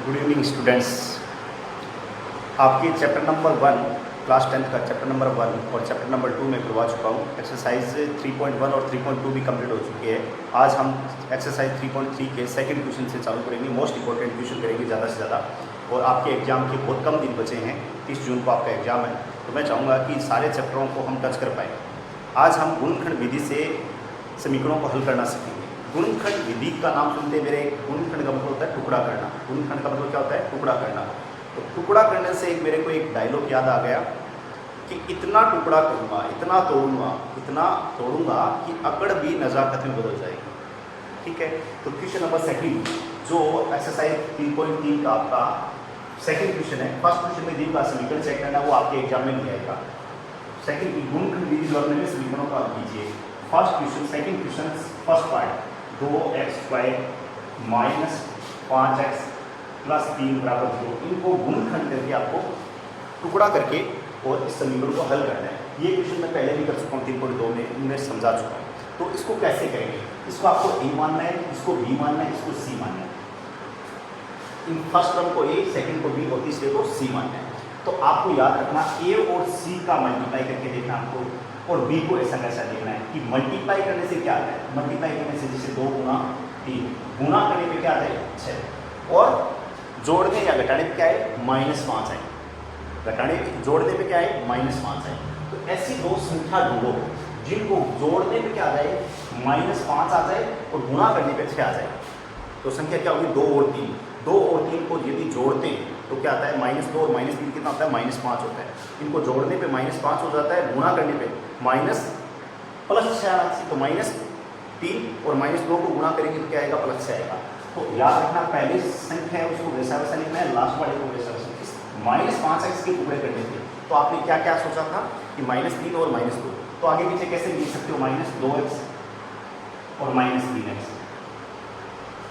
Good evening students. आपके chapter number 1 class 10th का chapter number 1 और चैप्टर नंबर 2 में करवा चुका हूँ। एक्सरसाइज 3.1 और 3.2 भी कंप्लीट हो चुकी है। आज हम एक्सरसाइज 3.3 के सेकंड क्वेश्चन से चालू करेंगे। मोस्ट इंपॉर्टेंट क्वेश्चन करेंगे ज़्यादा से ज़्यादा, और आपके एग्जाम के बहुत कम दिन बचे हैं। 30 जून को आपका एग्जाम है, तो मैं चाहूँगा कि सारे चैप्टरों को हम टच कर पाएँ। आज हम गुणनखंड विधि से समीकरणों को हल करना सीखेंगे। गुणनखंड विधि का नाम सुनते मेरे गुणनखंड का मतलब होता है टुकड़ा करना। गुणनखंड का मतलब क्या होता है? टुकड़ा करना। तो टुकड़ा करने से मेरे को एक डायलॉग याद आ गया कि इतना टुकड़ा करूँगा, इतना तोड़ूंगा कि अकड़ भी नज़ाकत में बदल जाएगी। ठीक है, तो क्वेश्चन नंबर सेकंड जो एक्सरसाइज 3.3 का आपका सेकंड क्वेश्चन है। फर्स्ट क्वेश्चन में दी का समीकरण चेक करना, वो आपके एग्जाम में नहीं आएगा। सेकंड गुणनखंड विधि जो अपने समीकरणों का कीजिए। First question, second question, first part 2x² minus 5x plus 3 बराबर 0, इनको गुणनखंड करके आपको टुकड़ा करके और इस समीकरण को हल करना है। ये क्वेश्चन मैं पहले भी कर चुका हूँ 3.2 में, मैं समझा चुका हूँ। तो इसको कैसे करेंगे? इसको आपको a मानना है, इसको b मानना है, इसको c मानना है। इन फर्स्ट टर्म को a, सेकंड को b और तीसरे को c मानना है। तो आपको याद रखना a और c का मल्टीप्लाई करके देखना आपको, और b को ऐसा कैसा देखना है कि मल्टीप्लाई करने से क्या आता है? मल्टीप्लाई करने से जैसे 2 गुना 3, गुना करने पे क्या आता है? 6, और जोड़ने या घटाने पे क्या है? -5 है। घटाने जोड़ने पे क्या है? -5 है। तो ऐसी दो संख्या ढूंढो जिनको जोड़ने पे क्या आ जाए? -5 आ जाए और गुणा करने पे 6 आ जाए। तो संख्या क्या होगी? 2 और 3। 2 और 3 को यदि जोड़ते हैं तो क्या आता है? -2 और -3 कितना होता है? -5 होता है। इनको जोड़ने पे -5 हो जाता है, गुणा करने पे +6 आना चाहिए। तो -3 और -2 को गुणा करेंगे तो क्या आएगा? +6 आएगा। तो याद रखना, पहले संख्या है उसको वैसा वैसा लिखना है, लास्ट वाले को वैसा वैसा। -5x के टुकड़े करने थे तो आपने क्या क्या सोचा था कि -3 और -2, तो आगे पीछे कैसे लिख सकते हो? -2x और -3x।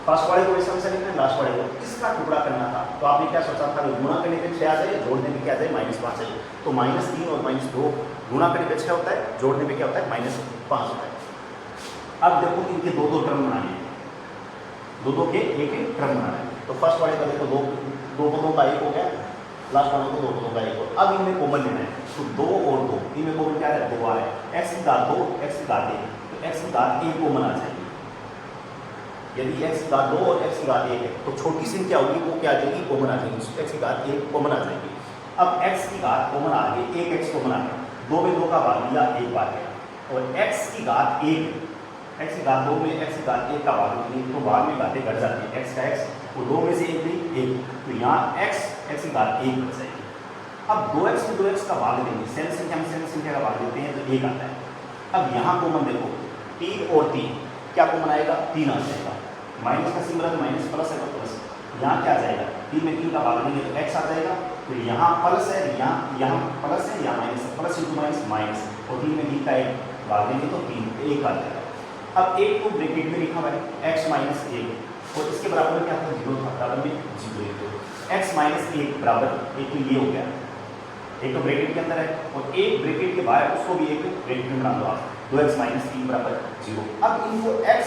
फर्स्ट वाले को वैसा वैसा लिखना है, लास्ट वाले को इसका टुकड़ा करना था। तो आपने क्या सोचा था? गुणा करने पे 6 आ जाए, जोड़ने पे क्या आ जाए? -5 आ जाए। तो -3 और -2 गुणा करने पे 6 होता है, जोड़ने पे क्या होता है? -5 होता है। अब देखो इनके दो टर्म बनाने हैं, दो के एक टर्म बनाना है। तो फर्स्ट वाले का देखो 2 को 2 का 1 हो गया, लास्ट वाले को 2 को 2 का 1 हो। अब इनमें कॉमन लेना है, तो 2 और 2 इनमें कॉमन क्या है? 2 आ रहा है। x की घात 2, x की घात 1, तो x की घात 1 कॉमन आ जाएगी। यदि x की घात 2 और x की घात 1 है तो छोटी संख्या होगी वो क्या आ जाएगी? कॉमन आ जाएगी। x की घात 1 कॉमन आ जाएगी। अब x की घात कॉमन आ गई, 1x कॉमन आ गया, 2 में 2 का भाग लिया, 1 भाग गया। और x की घात 1, x की घात 2 में x की घात 1 का भाग ली, तो भाग में घातें घट जाती है। x का x, वो 2 में से 1 ली, 1, तो यहाँ x की घात 1 बच जाएगी। अब 2x में 2x का भाग देंगे, सेम संख्या में सेम संख्या का भाग देते हैं तो 1 आता है। अब यहाँ कॉमन देखो, 3 और 3 क्या कॉमन आएगा? 3 आ जाएगा। माइनस का सिंबल है, माइनस प्लस है तो प्लस। यहाँ क्या आ जाएगा? 3 में 3 का भाग देंगे तो x आ जाएगा। तो यहाँ प्लस है, यहाँ प्लस है, यहाँ माइनस है, प्लस इंटू माइनस माइनस, और 3 में 3 का 1 भाग देंगे तो 3, 1 आ जाएगा। अब 1 को ब्रैकेट में लिखा हुआ है x माइनस 1, और इसके बराबर में क्या था? 0 था, बराबर में 0। x माइनस 1 बराबर 1, तो ये हो गया। एक तो ब्रैकेट के अंदर है और एक ब्रैकेट के बाहर, उसको भी एक ब्रैकेट में बना दो आप। 2x माइनस 3 बराबर 0। अब इनको x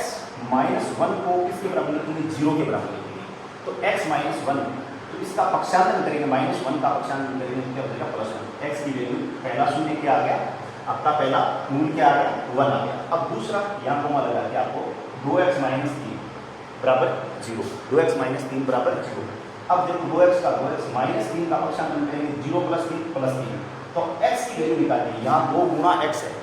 माइनस 1 को किसके बराबर लिखेंगे? 0 के बराबर लिखेंगे। तो x माइनस 1, तो इसका पक्षांतरण करेंगे, -1 का पक्षांतरण करेंगे तो क्या हो जाएगा? +1। x की वैल्यू पहला शून्य क्या आ गया? आपका पहला मूल क्या आ गया? 1 आ गया। अब दूसरा यहाँ कोमा लगा के आपको 2x माइनस 3 बराबर 0, 2x माइनस 3 बराबर 0। अब देखो 2x माइनस 3 का पक्षांतरण करेंगे, 0 + 3 + 3, तो x की वैल्यू निकालनी है। यहाँ 2 गुना x है,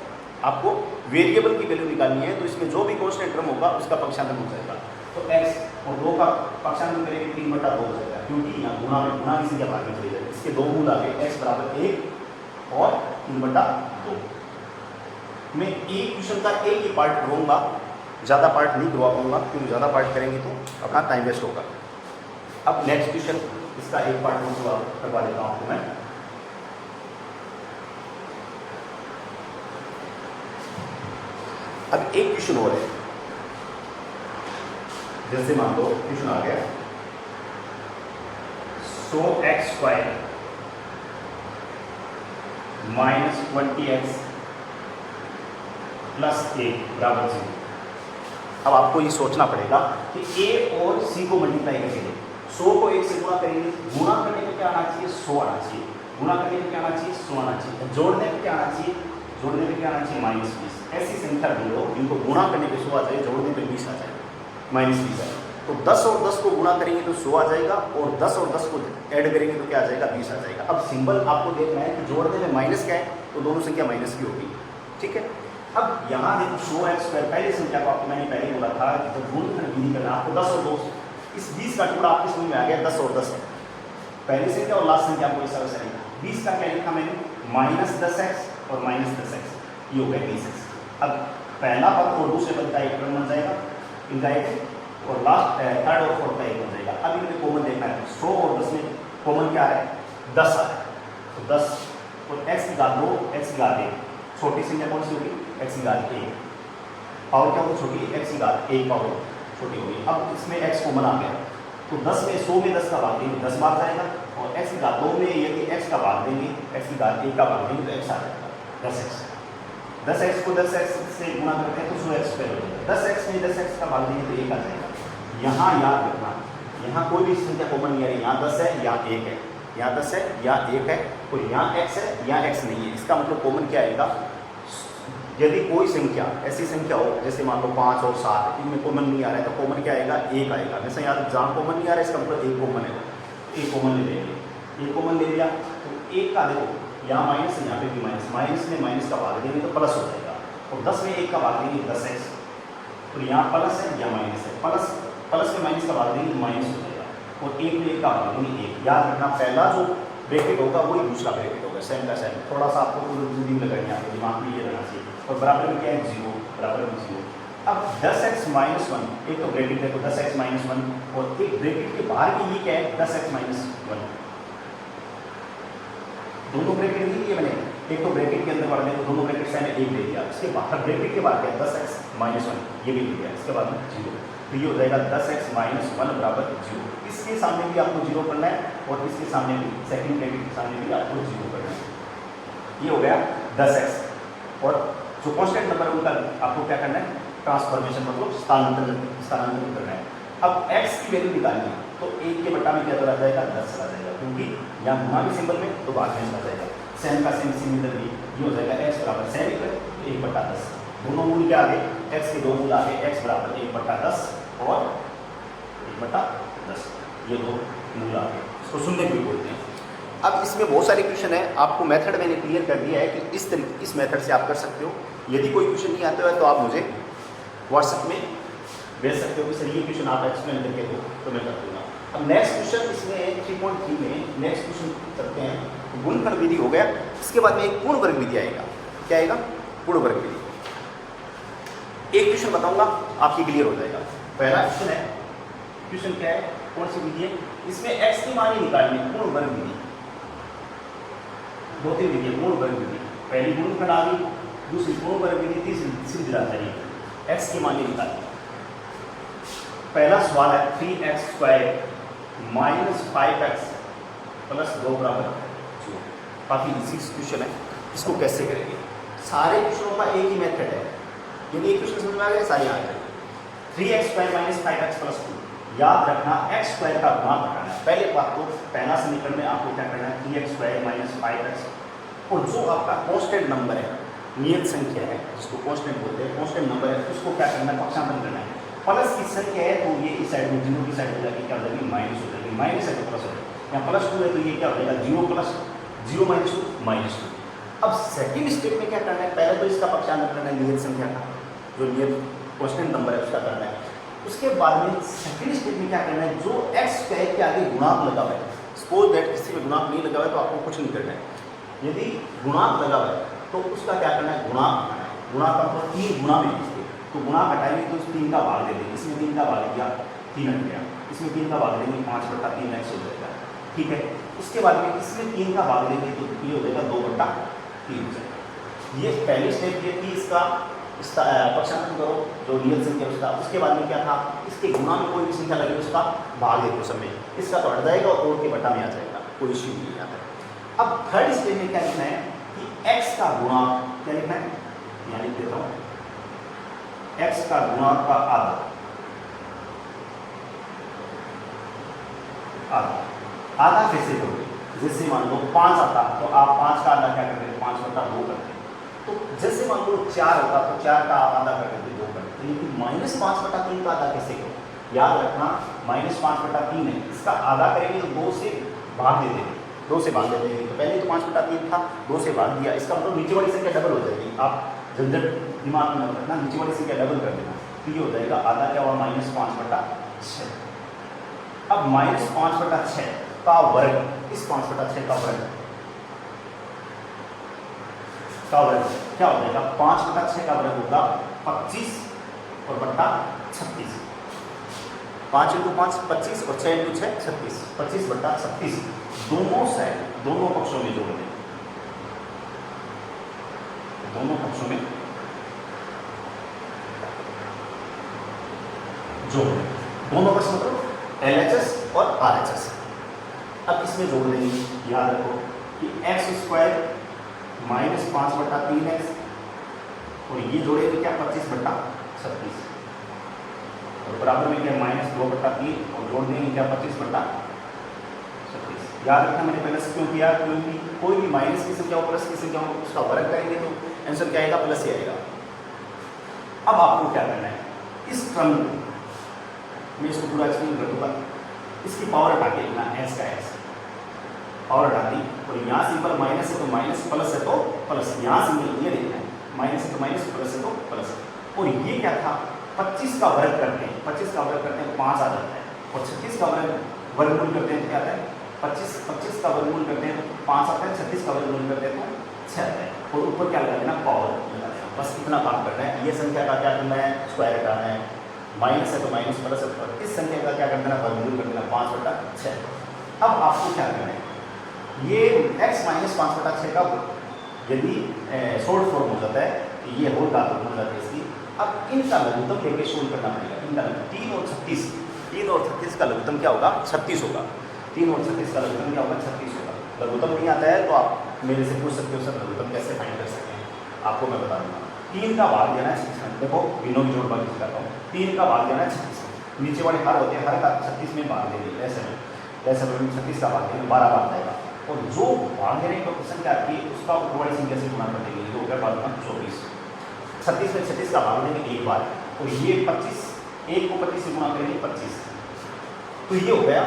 आपको वेरिएबल की वैल्यू निकालनी है, तो इसमें जो भी कांस्टेंट टर्म होगा उसका पक्षांतरण हो जाएगा। तो x और 2 का पक्षांतरण करेंगे 3/2 हो जाएगा, क्योंकि यहाँ गुना की संख्या भाग में चली जाएगी। इसके दो मूल आ गए, x बराबर 1 और 3/2। मैं एक क्वेश्चन का एक ही पार्ट करवाऊंगा, ज़्यादा पार्ट नहीं करवा पाऊंगा, क्योंकि ज़्यादा पार्ट करेंगे तो अपना टाइम वेस्ट होगा। अब नेक्स्ट क्वेश्चन, इसका एक पार्ट करवा देता हूँ आपको मैं। अब एक क्वेश्चन और है, जैसे मान लो क्वेश्चन आ गया 100x² माइनस 20x प्लस 1 बराबर 0। अब आपको ये सोचना पड़ेगा कि a और c को मल्टीप्लाई करके 100 को 1 से गुणा करेंगे, गुणा करने में क्या आना चाहिए, 100 आना चाहिए, गुणा करने में क्या आना चाहिए, 100 आना चाहिए, जोड़ने में क्या आना चाहिए, जोड़ने में क्या आना चाहिए, -20। ऐसी संख्या ढूंढो जिनको गुणा करने पे 100 आ जाए, जोड़ने पे 20 आ जाए, -20 आए। तो 10 और 10 को गुणा करेंगे तो 100 आ जाएगा, और 10 और 10 को ऐड करेंगे तो क्या आ जाएगा, 20 आ जाएगा। अब सिंबल आपको देखना है कि जोड़ने में माइनस क्या है, तो दोनों संख्या माइनस की होगी, ठीक है। अब यहाँ देखो 100x², पहली संख्या को आपको मैंने पहले बोला था कि जब गुणनखंड विधि करना आपको 10 और 2, इस 20 का टुकड़ा आपके समझ में आ गया, 10 और 10 है, पहली संख्या और लास्ट संख्या आपको इस तरह से आएगा। 20 का क्या लिखा मैंने, -10x और -10x, ये हो गया 20x। अब पहला पद और दूसरे पद का एक टर्म बन जाएगा, इनका एक, और लास्ट थर्ड और फोर्थ का एक बन जाएगा। अब इनमें कॉमन देखना है, 100 और 10 में कॉमन क्या है, 10 आ है, तो 10 और x की घात 2, x की घात 1, छोटी संख्या कौन सी होगी, x की घात 1, पावर क्या होगी छोटी, x की घात 1 पावर छोटी होगी। अब इसमें x कॉमन आ गया, तो 10 में 100 में 10 का भाग देंगे 10 बार जाएगा, और x की घात 2 में यदि x का भाग देंगे, x की घात 1 का भाग देंगे तो x आ जाएगा 10x। 10x को 10x से गुणा करते हैं तो 100x² हो जाएगा, 10x में 10x का भाग देंगे तो 1 आ जाएगा। यहाँ याद रखना, यहाँ कोई भी संख्या कॉमन नहीं है, यहाँ 10 है या 1 है, यहाँ 10 है या 1 है, तो यहाँ x है या x नहीं है। इसका मतलब कॉमन क्या आएगा, यदि कोई संख्या ऐसी संख्या हो जैसे मान लो 5 और 7, इनमें कॉमन नहीं आ रहा है तो कॉमन क्या आएगा, 1 आएगा। जैसे यहाँ जहाँ कॉमन नहीं आ रहा है इसका मतलब 1 कॉमन है, 1 कॉमन ले लेंगे, 1 कॉमन ले लिया तो 1 का देखो यहाँ माइनस है, यहाँ पे भी माइनस, माइनस में माइनस का भाग देंगे तो प्लस हो जाएगा, और 10 में 1 का भाग देंगे 10x, तो यहाँ प्लस है या माइनस है, प्लस में माइनस का भाग देंगे माइनस हो जाएगा, और 1 में 1 का भाग देंगे 1। याद रखना पहला जो ब्रैकेट होगा वही दूसरा ब्रैकेट होगा, सेम का सेम। थोड़ा सा आपको पूरी जिंदगी लगानी है, आपके दिमाग में ये रहना चाहिए, और बराबर में क्या है 0, बराबर में 0। अब 10x - 1, एक तो ब्रैकेट देखो 10x - 1, और एक ब्रैकेट के बाहर की ये क्या है 10x - 1, दोनों ब्रैकेट ही ये बने, एक तो ब्रैकेट के अंदर पढ़ लें तो दोनों ब्रैकेट से मैंने 1 ले लिया, इसके बाहर ब्रैकेट के बाहर क्या है 10x - 1, ये भी ले लिया, इसके बाद 0, तो ये हो जाएगा 10x - 1 बराबर 0। इसके सामने भी आपको 0 करना है, और इसके सामने भी सेकंड ब्रैकेट के सामने भी आपको 0 करना है। ये हो गया 10x, और जो कांस्टेंट नंबर है उनका आपको क्या करना है, ट्रांसफॉर्मेशन मतलब स्थानांतरण करना है। अब x की वैल्यू निकालनी है तो 1 के बट्टा में क्या चला जाएगा, 10 चला जाएगा, क्योंकि यहाँ गुणा के सिंबल में तो बाद में चला जाएगा, सेम का सेम सेम इधर भी, ये हो जाएगा x बराबर सेम इक्वल 1/10, दोनों मूल के आगे x के दो मूल आगे x बराबर 1/10 और 1/10, ये दो मूल आगे, इसको शून्य भी बोलते हैं। अब इसमें बहुत सारे क्वेश्चन है, आपको मेथड मैंने क्लियर कर दिया है कि इस तरीके इस मेथड से आप कर सकते हो। यदि कोई क्वेश्चन नहीं आता है तो आप मुझे व्हाट्सएप में भेज सकते हो कि सर ये क्वेश्चन आप एक्सप्लेन करके दो, तो मैं कर दूँगा। अब नेक्स्ट क्वेश्चन इसमें 3.3 में नेक्स्ट क्वेश्चन करते हैं, गुणनखंड विधि हो गया, इसके बाद में एक पूर्ण वर्ग विधि आएगा। क्या आएगा, पूर्ण वर्ग विधि। एक क्वेश्चन बताऊंगा आपकी क्लियर हो जाएगा। पहला क्वेश्चन है, क्वेश्चन क्या है, कौन सी विधि है, इसमें x की मान निकालनी है, पूर्ण वर्ग विधि। 2-3 विधि है पूर्ण वर्ग विधि, पहली गुणनखंड आ गई, दूसरी पूर्ण वर्ग विधि, तीसरी सीधी रेखा है, x की मान निकालनी। पहला सवाल है 3x² - 5x + 2 बराबर 0। काफ़ी इजी क्वेश्चन है, इसको कैसे करेंगे। सारे क्वेश्चनों का एक ही मेथड है, यदि एक क्वेश्चन समझ में आ गया सारे आ जाएंगे। 3x² - 5x + 2, याद रखना x² का गुणा करना है। पहले बात तो पहला समीकरण में आपको क्या करना है, 3x² - 5x, और जो आपका कांस्टेंट नंबर है, नियत संख्या है जिसको कांस्टेंट बोलते हैं, कांस्टेंट नंबर है, उसको क्या करना है, पक्षांतर करना है। प्लस की संख्या है तो ये इस साइड में 0 की साइड में जाके क्या हो जाएगी, माइनस हो जाएगी, माइनस है तो प्लस हो जाएगा। यहाँ +2 है तो ये क्या हो जाएगा, 0 + 0 - 2 -2। अब सेकंड स्टेप में क्या करना है, पहले तो इसका पक्षांतर करना है नियत संख्या का, जो नियत कांस्टेंट नंबर है उसका करना है। उसके बाद में सेकंड स्टेप में क्या करना है, जो x² के आगे गुणांक लगा हुआ है, सपोज दैट किसी में गुणांक नहीं लगा हुआ है तो आपको कुछ नहीं करना है। यदि गुणांक लगा हुआ है तो उसका क्या करना है, गुणांक हटाना है। गुणांक का मतलब 3 गुणा में इसके, तो गुणा हटाएंगे तो 3 का भाग दे देंगे, इसमें 3 का भाग दिया 3 हट गया, इसमें 3 का भाग देंगे 5/3x हो जाएगा, ठीक है। उसके बाद में इसमें 3 का भाग देंगे तो ये हो जाएगा 2/3 हो जाएगा। ये पहली स्टेप ये थी, इसका पक्षांतर करो जो नियत संख्या उसका। उसके बाद में क्या था, इसके गुणा में कोई भी संख्या लगे उसका भाग देखो सब में, इसका तो हट जाएगा और के बटा में आ जाएगा, कोई इश्यू नहीं आता है। अब थर्ड स्टेप में क्या लिखना है कि x का गुणांक क्या लिखना है, यहाँ लिख देता हूँ, x का गुणांक का आधा आधा कैसे करोगे? जैसे मान लो 5 आता तो आप 5 का आधा क्या करते हैं? 5/2 करते हैं। तो जैसे मान लो 4 होता तो 4 का आप आधा कर देते 2 करते। लेकिन -5/3 का आधा कैसे करो? याद रखना -5/3 है, इसका आधा करेंगे तो 2 से भाग दे देंगे, 2 से भाग दे देंगे। तो पहले तो 5/3 था, 2 से भाग दिया, इसका मतलब नीचे वाली संख्या डबल हो जाएगी। आप झंझट दिमाग में मत रखना, नीचे वाली संख्या डबल कर देना। तो ये हो जाएगा आधा क्या हुआ? -5/6। अब -5/6 का वर्ग, इस 5/6 का वर्ग क्या हो जाएगा? 5/6 का वर्ग होगा 25 और बट्टा 36। 5 × 5 25 और 6 × 6 36, 25/36 दोनों साइड, दोनों पक्षों में जोड़ दें, दोनों पक्षों में जोड़ दें, दोनों पक्ष मतलब LHS और RHS। अब इसमें जोड़ देंगे, याद रखो कि x² -5/3x और ये जोड़ेंगे क्या? 25/36 और बराबर में क्या? -2/3 और जोड़ देंगे क्या? 25/36। याद रखना मैंने पहले से क्यों किया? क्योंकि कोई भी माइनस की संख्या हो प्लस की संख्या हो उसका वर्ग करेंगे तो आंसर क्या आएगा? प्लस ही आएगा। अब आपको क्या करना है? इस क्रम को मैं इसको पूरा एक्सप्लेन कर दूंगा। इसकी पावर हटा के लिखना x का x, पावर हटा दी और यहाँ सिंपल माइनस है तो माइनस, प्लस है तो प्लस। यहाँ सिंपल ये देखना है, माइनस है तो माइनस, प्लस है तो प्लस। और ये क्या था? 25 का वर्ग करते हैं, 25 का वर्ग करते हैं तो 5 आ जाता है और 36 का वर्गमूल करते हैं तो क्या आता है? 25 का वर्गमूल करते हैं तो 5 आता है, 36 का वर्गमूल करते हैं तो 6 आता है। और ऊपर क्या लगा देना? पावर लगा देना। बस इतना काम करना है। ये संख्या का क्या करना है? स्क्वायर हटाना है। माइनस है तो माइनस, प्लस है तो इस संख्या का क्या कर देना? वर्गमूल कर देना 5/6। अब आपको क्या करना है? ये x -5/6 का यदि शॉर्ट फॉर्म हो जाता है, ये होल धातु बन जाती है इसकी। अब इनका लघुत्तम लेके शोध करना पड़ेगा। इनका 3 और 36 का लघुत्तम क्या होगा? 36 होगा। 3 और 36 का लघुत्तम क्या होगा? 36 होगा। लघुत्तम नहीं आता है तो आप मेरे से पूछ सकते हो सर लघुत्तम कैसे फाइंड कर सकते हैं? आपको मैं बता दूंगा। 3 का भाग देना है 36। देखो बिनों की जोड़ भाग करता हूँ। 3 का भाग देना है 36, नीचे वाले हर होते हैं, हर का 36 में भाग देंगे, ऐसे में 36 का भाग देंगे, 12 भाग जाएगा। और जो भाग देने की क्वेश्चन क्या आती है उसका ऊपर वाली संख्या से गुणा कर देंगे, तो हो गया भाग 24। 36 में 36 का भाग देंगे एक बार, और ये 25, 1 को 25 से गुणा करेंगे 25, तो ये हो गया।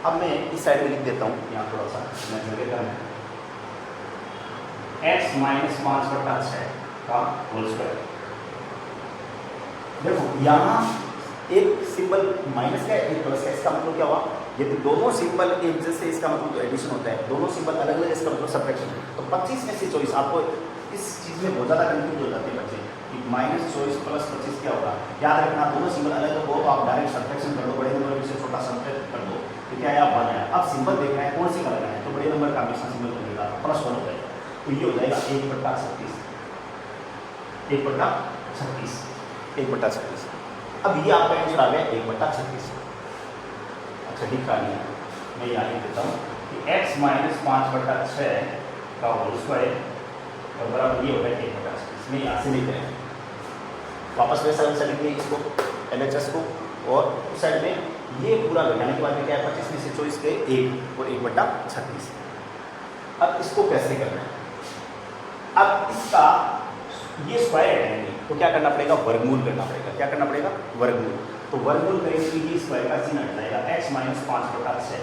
अब मैं इस साइड में लिख देता हूँ, यहाँ थोड़ा सा मैं जगह करना है, x -5/6 का होल स्क्वायर। देखो यहाँ एक सिंबल माइनस का एक प्लस का, इसका मतलब क्या हुआ? यदि दोनों सिंबल एक जैसे इसका मतलब एडिशन होता है, दोनों सिंबल अलग अलग इसका मतलब सब्ट्रैक्शन। तो 25 में से 24, आपको इस चीज़ में बहुत ज़्यादा कंफ्यूज हो जाते हैं बच्चे कि -24 + 25 क्या होगा। याद रखना दोनों सिंबल अलग अलग हो तो आप डायरेक्ट सब्ट्रैक्शन कर दो, बड़े नंबर से छोटा सब्ट्रैक्ट कर दो, तो क्या है आप 1 आया। अब सिंबल देखना है कौन सी का लगाना है, तो बड़े नंबर का हमेशा सिंबल बनेगा, +1 हो जाएगा। तो ये हो जाएगा 1/36, 1/36, 1/36। अब ये आपका आंसर आ गया 1/36। अच्छा लिखा नहीं है, मैं यहाँ लिख देता हूँ कि x -5/6 का होल स्क्वायर और बराबर ये हो गया 1/36। मैं यहाँ से लिख रहे हैं, वापस वैसा वैसा लिख लिया इसको, LHS को, और उस साइड में ये पूरा घटाने के बाद में क्या है 25 में से 24 के 1 और 1/36। अब इसको कैसे करना है? अब इसका ये स्क्वायर हटाएंगे तो क्या करना पड़ेगा? वर्गमूल करना पड़ेगा। क्या करना पड़ेगा? वर्गमूल। तो वर्गमूल करेंगे तो ये स्क्वायर का चिन्ह हट जाएगा, x -5/6।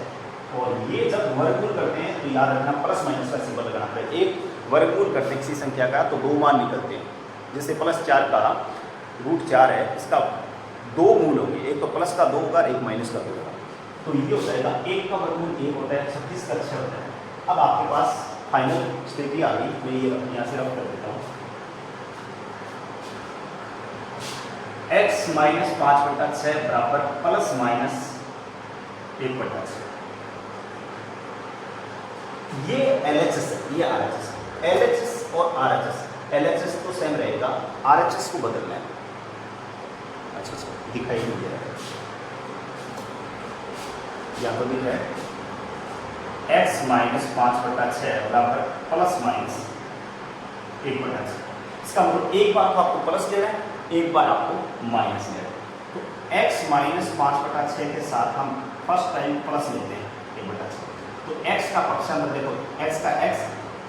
और ये जब वर्गमूल करते हैं तो याद रखना प्लस माइनस का सिंबल लगाना पड़ेगा। एक वर्गमूल करते हैं किसी संख्या का तो 2 मान निकलते हैं, जैसे +4 का √4 है, इसका 2 मूल होंगे, एक तो प्लस का 2 होगा, एक माइनस का 2 होगा। तो ये हो जाएगा 1 का वर्गमूल 1 होता है, 36 का 6 होता है। अब आपके पास फाइनल स्थिति आ गई, मैं ये यहाँ से रफ कर देता हूँ। x -5/6 बराबर ±1/6। ये LHS है, ये RHS है। LHS और RHS, LHS तो सेम रहेगा, RHS को बदलना है। अच्छा दिखाई नहीं दे रहा है, यहाँ पर दिख रहा है x -5/6 बराबर ±1/6। इसका मतलब एक बार तो आपको प्लस ले रहा है, एक बार आपको माइनस ले रहा है। तो x -5/6 के साथ हम फर्स्ट टाइम प्लस लेते हैं 1/6। तो x का पक्षांतर देखो, x का x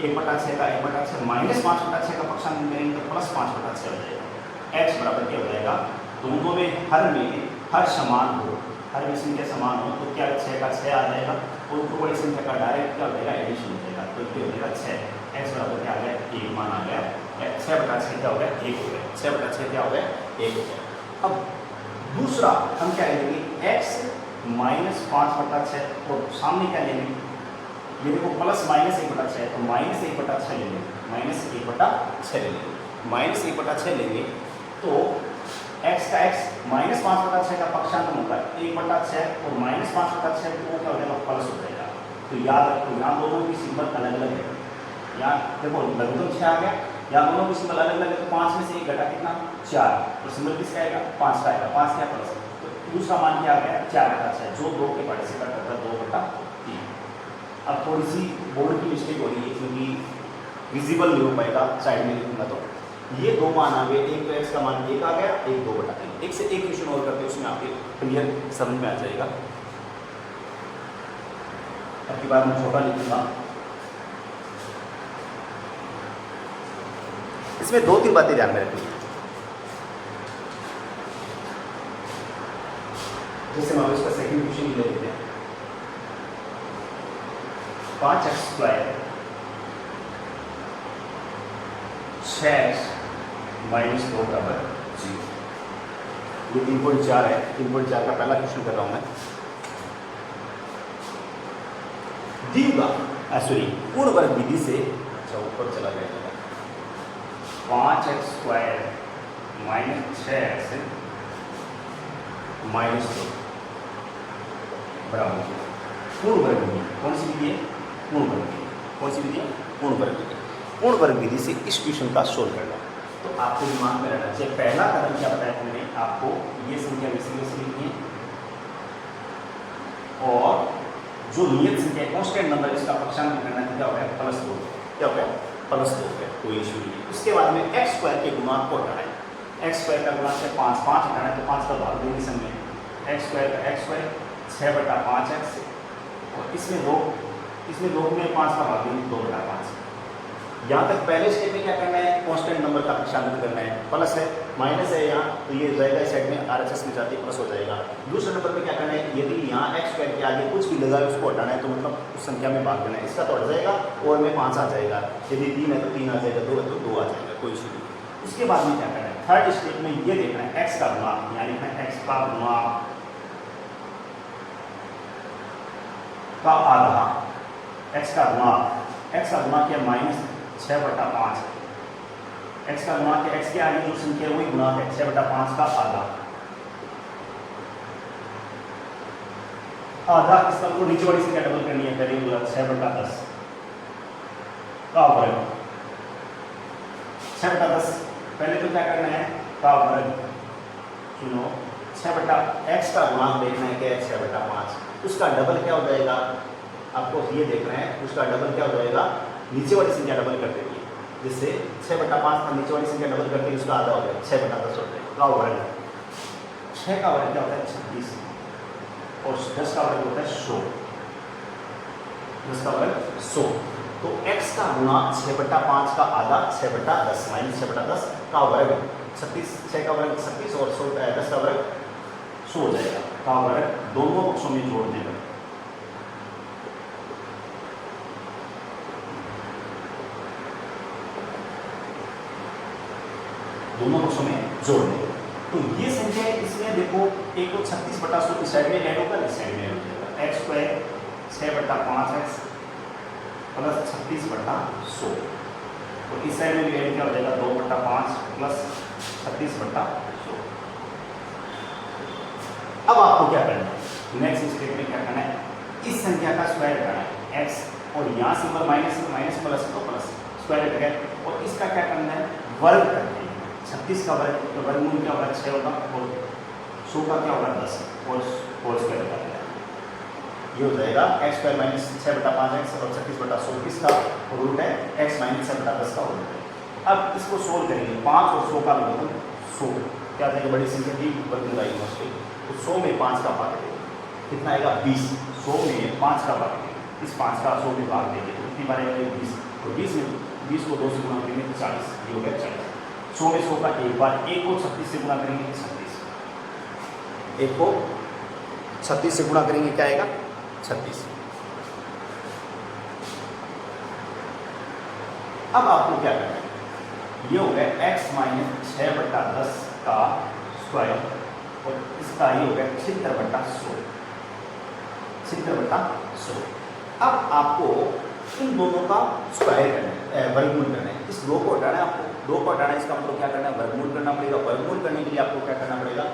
1/6 का 1/6 माइनस 5/6 का पक्षांतर करेंगे तो प्लस 5/6 हो जाएगा। x बराबर क्या हो जाएगा, दोनों में हर समान हो, हर में संख्या समान हो तो क्या 6 का 6 आ जाएगा और ऊपर वाली संख्या का डायरेक्ट क्या हो जाएगा एडिशन हो जाएगा। तो क्या हो जाएगा 6, x बराबर क्या आ गया 1 मान आ गया, 6/6 क्या हो गया 1 हो गया, 6/6 क्या हो गया 1 हो गया। अब दूसरा हम क्या लेंगे, x माइनस 5/6 और सामने क्या लेंगे, ये देखो प्लस माइनस 1/6 तो माइनस 1/6 ले लेंगे, माइनस 1/6 ले लेंगे, माइनस 1/6 लेंगे तो x का x माइनस 5/6 का पक्षांतर होगा 1/6 और माइनस 5/6 को क्या हो जाएगा प्लस हो जाएगा। तो याद रखो यहाँ दोनों की सिंबल अलग अलग है, यहाँ देखो लघुत्तम 6 आ गया, यहाँ दोनों की सिंबल अलग अलग है तो 5 में से 1 घटा कितना 4 तो सिंबल किसका आएगा 5 का आएगा, 5 क्या प्लस, तो दूसरा मान क्या आ गया 4/6 जो 2 के बड़े से कट करता 2/3। अब थोड़ी सी बोर्ड की मिस्टेक हो रही है क्योंकि विजिबल नहीं हो पाएगा, साइड में लिखूंगा तो ये दो मान आ गए, एक तो x का मान 1 आ गया, एक 2/3। एक से एक क्वेश्चन और करते हैं उसमें आपके क्लियर समझ में आ जाएगा। अब की बार मैं छोटा लिखूंगा, इसमें 2-3 बातें ध्यान में रखनी है। जैसे हम इसका सेकंड क्वेश्चन ले लेते हैं, 5x² 6x माइनस 2 बराबर 0। ये 3.4 है, 3.4 का पहला क्वेश्चन कर रहा हूं मैं। दिया सॉरी पूर्ण वर्ग विधि से, अच्छा ऊपर चला गया, 5x² माइनस 6x माइनस 2 बराबर 0। पूर्ण वर्ग विधि कौन सी विधि है, पूर्ण वर्ग विधि, कौन सी विधि है पूर्ण वर्ग विधि। पूर्ण वर्ग विधि से इस क्वेश्चन का सोल्व करना तो आपको दिमाग में रहना चाहिए, पहला कदम क्या बताया हमने आपको, ये संख्या वैसे लिखनी है और जो नियत संख्या कांस्टेंट नंबर इसका पक्षांतर करना है, क्या हो गया +2, क्या हो गया +2 हो गया, कोई इशू नहीं। उसके बाद में x² के गुणांक को हटाना है, x² का गुणांक है 5, 5 हटाना है तो 5 का भाग देंगे समय, x² का x² 6/5x और इसमें 2 में 5 का भाग देंगे 2/5। यहाँ तक पहले स्टेप में क्या करना है, कांस्टेंट नंबर का पक्षांतर करना है, प्लस है माइनस है यहाँ तो ये जाएगा साइड में RHS में जाती प्लस हो जाएगा। दूसरे नंबर पे क्या करना है, यदि यहाँ x² के आगे कुछ भी लगा है उसको हटाना है तो मतलब उस संख्या में भाग देना है, इसका तो हट जाएगा और में 5 आ जाएगा, यदि 3 है तो 3 आ जाएगा, 2 है तो 2 आ जाएगा, कोई इशू नहीं। उसके बाद में क्या करना है, थर्ड स्टेप में ये देखना है x का गुणांक, यहाँ लिखना है x का गुणांक का आधा, x का गुणांक है -6/5, x का गुणांक है, x के आगे जो संख्या वही गुणांक है 6/5 का आधा, इस पद को नीचे वाली संख्या डबल करनी है, करेंगे 6/10 का वर्ग, 6/10 पहले तो क्या करना है का वर्ग, सुनो 6/x का गुणांक देखना है क्या है 6/5, उसका डबल क्या हो जाएगा, आपको ये देखना है उसका डबल क्या हो जाएगा, नीचे वाली संख्या डबल कर देनी है, जिससे 6/5 का नीचे वाली संख्या डबल करके उसका आधा हो जाएगा 6/10 हो जाएगा का वर्ग। 6 का वर्ग क्या होता है 36 और 10 का वर्ग होता है 100, 10 का वर्ग 100। तो x का गुणांक 6/5 का आधा 6/10 माइनस 6/10 का वर्ग 36, 6 का वर्ग 36 और 10 का वर्ग 100 हो जाएगा का वर्ग, दोनों पक्षों में जोड़ देगा, दोनों पक्षों में जोड़ देगा। तो ये संख्या इसमें देखो एक तो 36/100 इस साइड में ऐड होगा, इस साइड में ऐड हो जाएगा, x² 6/5x प्लस 36/100 और इस साइड में भी ऐड क्या हो जाएगा 2/5 प्लस 36/100। अब आपको क्या करना है, नेक्स्ट स्टेप में क्या करना है, इस संख्या का स्क्वायर करना है x और यहाँ सिंबल माइनस माइनस प्लस तो प्लस स्क्वायर कर गया और इसका क्या करना है वर्ग करना है। 36 का वर्ग तो वर्गमूल क्या होगा 6 होगा और 100 का क्या होगा 10 और होल स्क्वायर होगा, ये हो जाएगा x² माइनस 6/5x और 36/100 किसका और रूट है x माइनस 6/10 का होल है। अब इसको सोल्व करेंगे, 5 और 100 का मतलब 100 क्या देंगे, बड़ी संख्या की वर्गमूल आएगी उसके, तो 100 में 5 का भाग देंगे, कितना आएगा 20, 100 में 5 का भाग देंगे इस 5 का 100 में भाग देंगे तो कितनी बार आएगा 20, तो 20 में 20 को 2 से गुणा करेंगे तो 40, ये हो गया 40। 100 में 100 का एक बार, 1 को 36 से गुणा करेंगे 36, 1 को 36 से गुणा करेंगे क्या आएगा 36। अब आपको क्या करना है, ये हो गया x माइनस 6/10 का स्क्वायर और इसका ये हो गया 76/100, 76/100। अब आपको इन दोनों का स्क्वायर करना है, वर्गमूल करना है। इस 2 को हटाना है आपको, 2 को हटाना है, इसका मतलब क्या करना है वर्गमूल करना पड़ेगा। वर्गमूल करने के लिए आपको क्या करना पड़ेगा,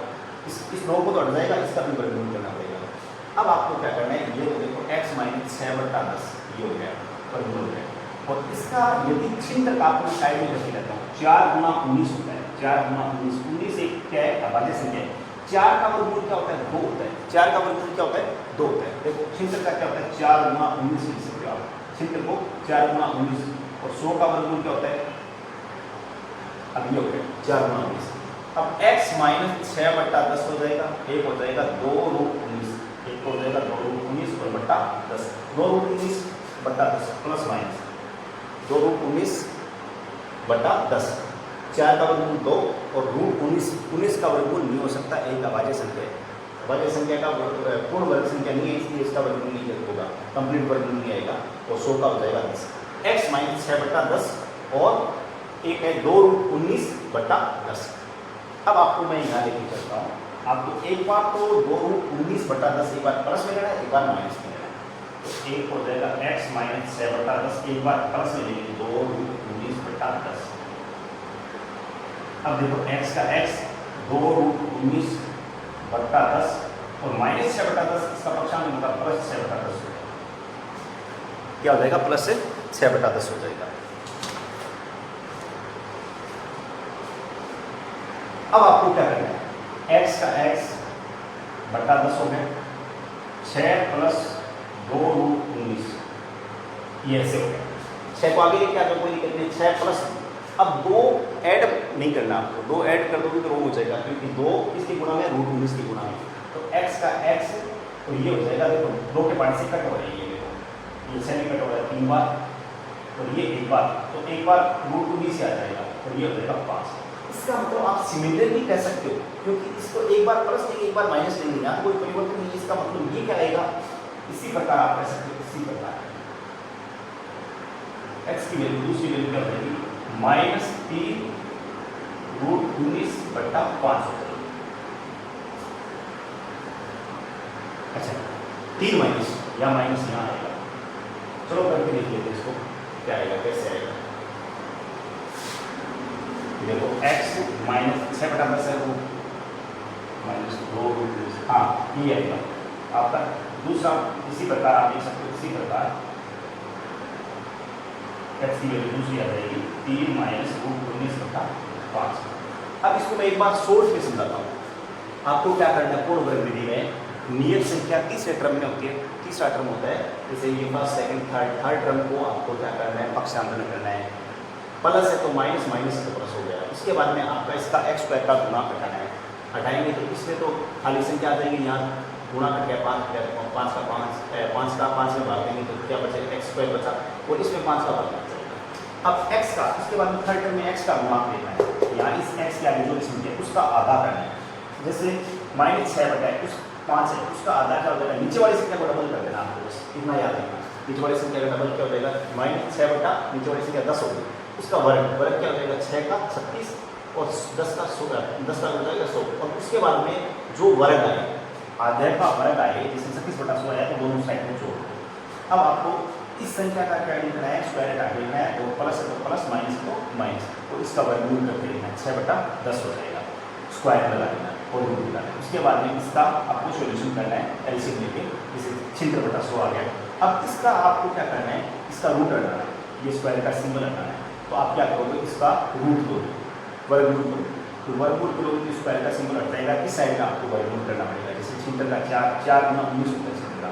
इस 2 को तो हट जाएगा, इसका भी वर्गमूल करना पड़ेगा। अब आपको क्या करना है, ये तो देखो x माइनस 6/10 ये हो गया वर्गमूल है, और इसका यदि छिंत्र का आपको साइड में रख लेता हूँ, 4 गुना 19 होता है, 4 गुना 19, 19 एक क्या है अभाज्य संख्या है। 4 का वर्गमूल क्या होता है 2 होता है, 4 का वर्गमूल क्या होता है 2 होता है। देखो छिंत्र का क्या होता है 4 गुना 19 लिख सकते हो आप, छिंत्र को 4 गुना 19, और 100 का वर्गमूल क्या होता है, अब ये हो गया 4 गुना 19। अब x माइनस 6/10 हो जाएगा, एक हो जाएगा 2√19, एक हो जाएगा 2√19 और बट्टा 10, 2√19/10 प्लस माइनस 2√19/10, 4 का वर्गमूल 2 और √19 का वर्गमूल नहीं हो सकता, एक अभाज्य संख्या है। अभाज्य संख्या का पूर्ण वर्ग संख्या नहीं है, इसलिए इसका वर्गमूल नहीं होगा, कंप्लीट वर्गमूल नहीं आएगा, और 100 का हो जाएगा 10। x माइनस 6/10 और एक है 2√19/10। अब आपको मैं यहाँ लेके चलता हूँ, आपको एक बार तो 2√19/10 एक बार प्लस में लेना है, एक बार माइनस में लेना है। तो एक हो जाएगा x माइनस 6/10, एक बार प्लस में लेंगे 2√19/10। अब देखो x का x 2√19/10 और माइनस 6/10, इसका पक्षांश मतलब प्लस 6/10 हो जाएगा, क्या हो जाएगा प्लस 6/10 हो जाएगा। अब आपको क्या करना है, x का x/10 हो गया, 6 प्लस 2√19 ये ऐसे हो गया। 6 को आगे लेके आ जाओ, कोई दिक्कत नहीं, 6 प्लस, अब 2 ऐड नहीं करना आपको, 2 ऐड कर दोगे तो रोंग हो जाएगा, क्योंकि 2 इसके गुणा में √19 के गुणा में, तो x का x तो ये हो जाएगा, देखो 2 के 5 से कट हो रही है, ये देखो ये 6 में कट हो रहा है 3 बार और ये एक बार, तो एक बार √19 आ जाएगा और ये हो जाएगा 5। इसका मतलब आप सिमिलरली कह सकते हो, क्योंकि इसको एक बार प्लस लेंगे एक बार माइनस लेंगे, यहाँ कोई परिवर्तन नहीं है, इसका मतलब ये क्या आएगा, इसी प्रकार आप कह सकते हो, इसी प्रकार x की वैल्यू दूसरी वैल्यू क्या हो जाएगी -3√19/5 हो जाएगी। अच्छा 3 माइनस या माइनस यहाँ आएगा, चलो करके देख लेते हैं इसको क्या आएगा, कैसे आएगा। देखो x माइनस 6/10 है वो -2√19, हाँ ये आएगा आपका दूसरा। इसी प्रकार आप देख सकते हो, इसी प्रकार x की वैल्यू दूसरी आ जाएगी 3 -√19/5। अब इसको मैं एक बार सोच के समझाता हूँ। आपको क्या करना है, पूर्ण वर्ग विधि में नियत संख्या तीसरे क्रम में होती है, तीसरा क्रम होता है, जैसे ये फर्स्ट सेकंड थर्ड क्रम को आपको क्या करना है, पक्षांतरण करना है, प्लस है तो माइनस, माइनस है तो प्लस हो गया। इसके बाद में आपका इसका x स्क्वायर का गुणा घटाना है, हटाएंगे तो इसमें तो खाली संख्या आ जाएगी, यहाँ गुणा कट गया 5 का 5 में भाग देंगे तो क्या बचेगा x स्क्वायर बचा, और इसमें 5 का भाग बच जाएगा। अब x का, इसके बाद में थर्ड टर्म में x का गुणा देना है, यहाँ इस x के आगे जो संख्या है उसका आधा करना है, जैसे -6/5 है, उसका आधा क्या हो जाएगा, नीचे वाली संख्या को डबल कर देना आपको, बस इतना याद रखना, नीचे वाली संख्या का डबल क्या हो जाएगा -6 नीचे वाली संख्या 10 होगी, उसका वर्ग क्या हो जाएगा 6 का 36 और 10 का 100 हो जाएगा 100, और उसके बाद में जो वर्ग आए, आधे का वर्ग आए, जैसे 36/100 आया तो दोनों साइड में जोड़। अब आपको इस संख्या का क्या लिखना है, स्क्वायर हटा देना है, और प्लस है तो प्लस, माइनस है तो माइनस, और इसका वर्गमूल करके लिखना है 6/10 हो जाएगा, स्क्वायर लगा देना है और रूट लगाना है। उसके बाद में इसका आपको सॉल्यूशन करना है एलसीएम लेके, जैसे 6/100 आ गया। अब इसका आपको क्या करना है, इसका रूट हटाना है, ये स्क्वायर का सिंबल हटाना है, तो आप क्या करोगे, इसका रूट दो, वर्गमूल दो, तो वर्गमूल करोगे तो स्क्वायर का सिंबल हट जाएगा, किस साइड का आपको वर्गमूल करना पड़ेगा, जैसे 6 का 4 गुना 19 होता है, 6 का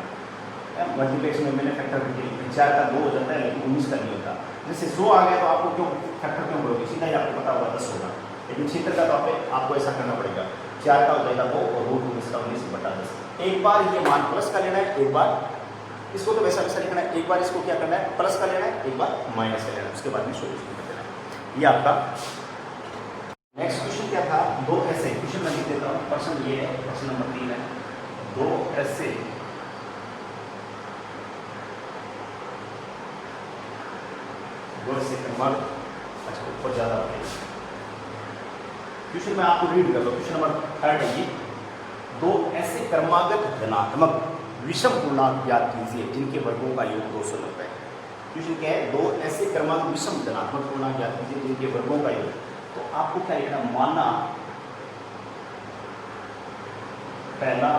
मल्टीप्लिकेशन में मैंने फैक्टर करके 4 का 2 हो जाता है, लेकिन 19 का नहीं होता। जैसे 100 आ गया तो आपको क्यों फैक्टर क्यों करोगे, सीधा ही आपको पता होगा 10 होगा, लेकिन 6 का तो आपको ऐसा करना पड़ेगा, 4 का हो जाएगा 2 और √19 का 19/10। एक बार ये मान प्लस का लेना है, एक बार इसको तो वैसा वैसा लिखना है, एक बार इसको क्या करना है, प्लस का लेना है, एक बार माइनस का लेना है, उसके बाद में सोल्यूशन कर देना है। ये आपका नेक्स्ट क्वेश्चन क्या था, दो ऐसे क्वेश्चन मैं लिख देता हूँ। प्रश्न ये है, प्रश्न नंबर 3 है, दो ऐसे क्रमागत, अच्छा ऊपर ज़्यादा हो गया क्वेश्चन, मैं आपको रीड कर लो। क्वेश्चन नंबर 3 है ये, दो ऐसे क्रमागत धनात्मक विषम पूर्णांक याद कीजिए जिनके वर्गों का योग 290 है। क्वेश्चन क्या है, दो ऐसे क्रमागत विषम धनात्मक पूर्णांक याद कीजिए जिनके वर्गों का योग, तो आपको क्या लिखना, माना पहला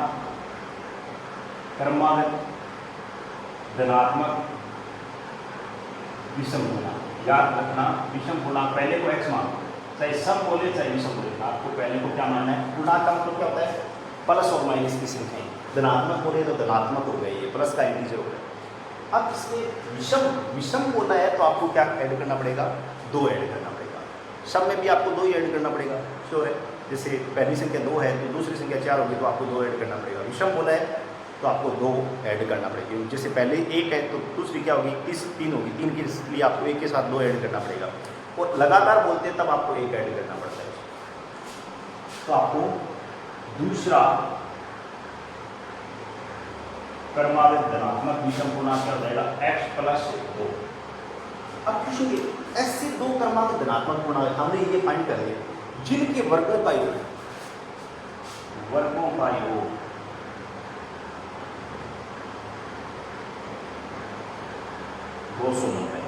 क्रमागत धनात्मक विषम पूर्णांक, याद रखना विषम पूर्णांक, पहले को x मानो, चाहे सम बोले चाहे विषम बोले, आपको पहले को क्या मानना है, पूर्णांक का मतलब क्या होता है, प्लस और माइनस की संख्याएं, धनात्मक हो रहे तो धनात्मक हो गए, ये प्लस का इंटीजर हो गया। अब इसमें विषम बोलना है तो आपको क्या ऐड करना पड़ेगा, 2 ऐड करना पड़ेगा। सम में भी आपको 2 ही ऐड करना पड़ेगा, श्योर है। जैसे पहली संख्या 2 है तो दूसरी संख्या 4 होगी तो आपको 2 ऐड करना पड़ेगा। विषम बोला है तो आपको 2 ऐड करना पड़ेगा। जैसे पहले 1 है तो दूसरी क्या होगी, 3 होगी, 3 के लिए आपको 1 के साथ 2 ऐड करना पड़ेगा। और लगातार बोलते हैं तब आपको 1 ऐड करना पड़ता है। तो आपको दूसरा क्रमागत धनात्मक विषम पूर्णांक क्या हो जाएगा, x प्लस 2। अब पूछेंगे ऐसे 2 क्रमागत धनात्मक पूर्णांक हमने ये फाइंड कर लिया जिनके वर्गों का योग 290,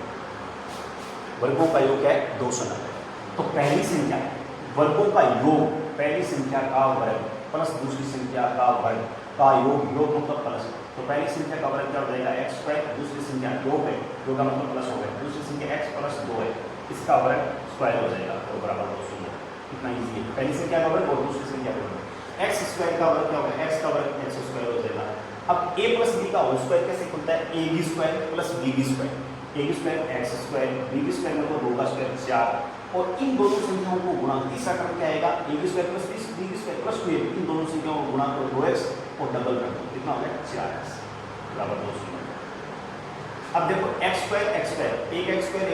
वर्गों का योग क्या है, 290। तो पहली संख्या वर्गों का योग, पहली संख्या का वर्ग प्लस दूसरी संख्या का वर्ग का योग, योग मतलब प्लस। तो पहली संख्या का वर्ग क्या हो जाएगा, x स्क्वायर, दूसरी संख्या योग है, योग का मतलब प्लस हो गया, दूसरी संख्या x प्लस 2 है, इसका वर्ग स्क्वायर हो जाएगा तो बराबर 290। कितना ईजी है, पहली संख्या का वर्ग और दूसरी संख्या का वर्ग, x स्क्वायर का वर्ग क्या होगा, x का वर्ग x स्क्वायर हो जाएगा। अब a प्लस b का होल स्क्वायर कैसे खुलता है, ab square plus bb square, ab square x square, bb square मतलब 2 का स्क्वायर 4, और इन दोनों संख्याओं को गुणा, तीसरा टर्म क्या आएगा, ab square plus bb square plus 2ab, इन दोनों संख्याओं को गुणा करो 2x और डबल कर दो, कितना हो गया 4x बराबर 290। अब देखो x स्क्वायर, एक x स्क्वायर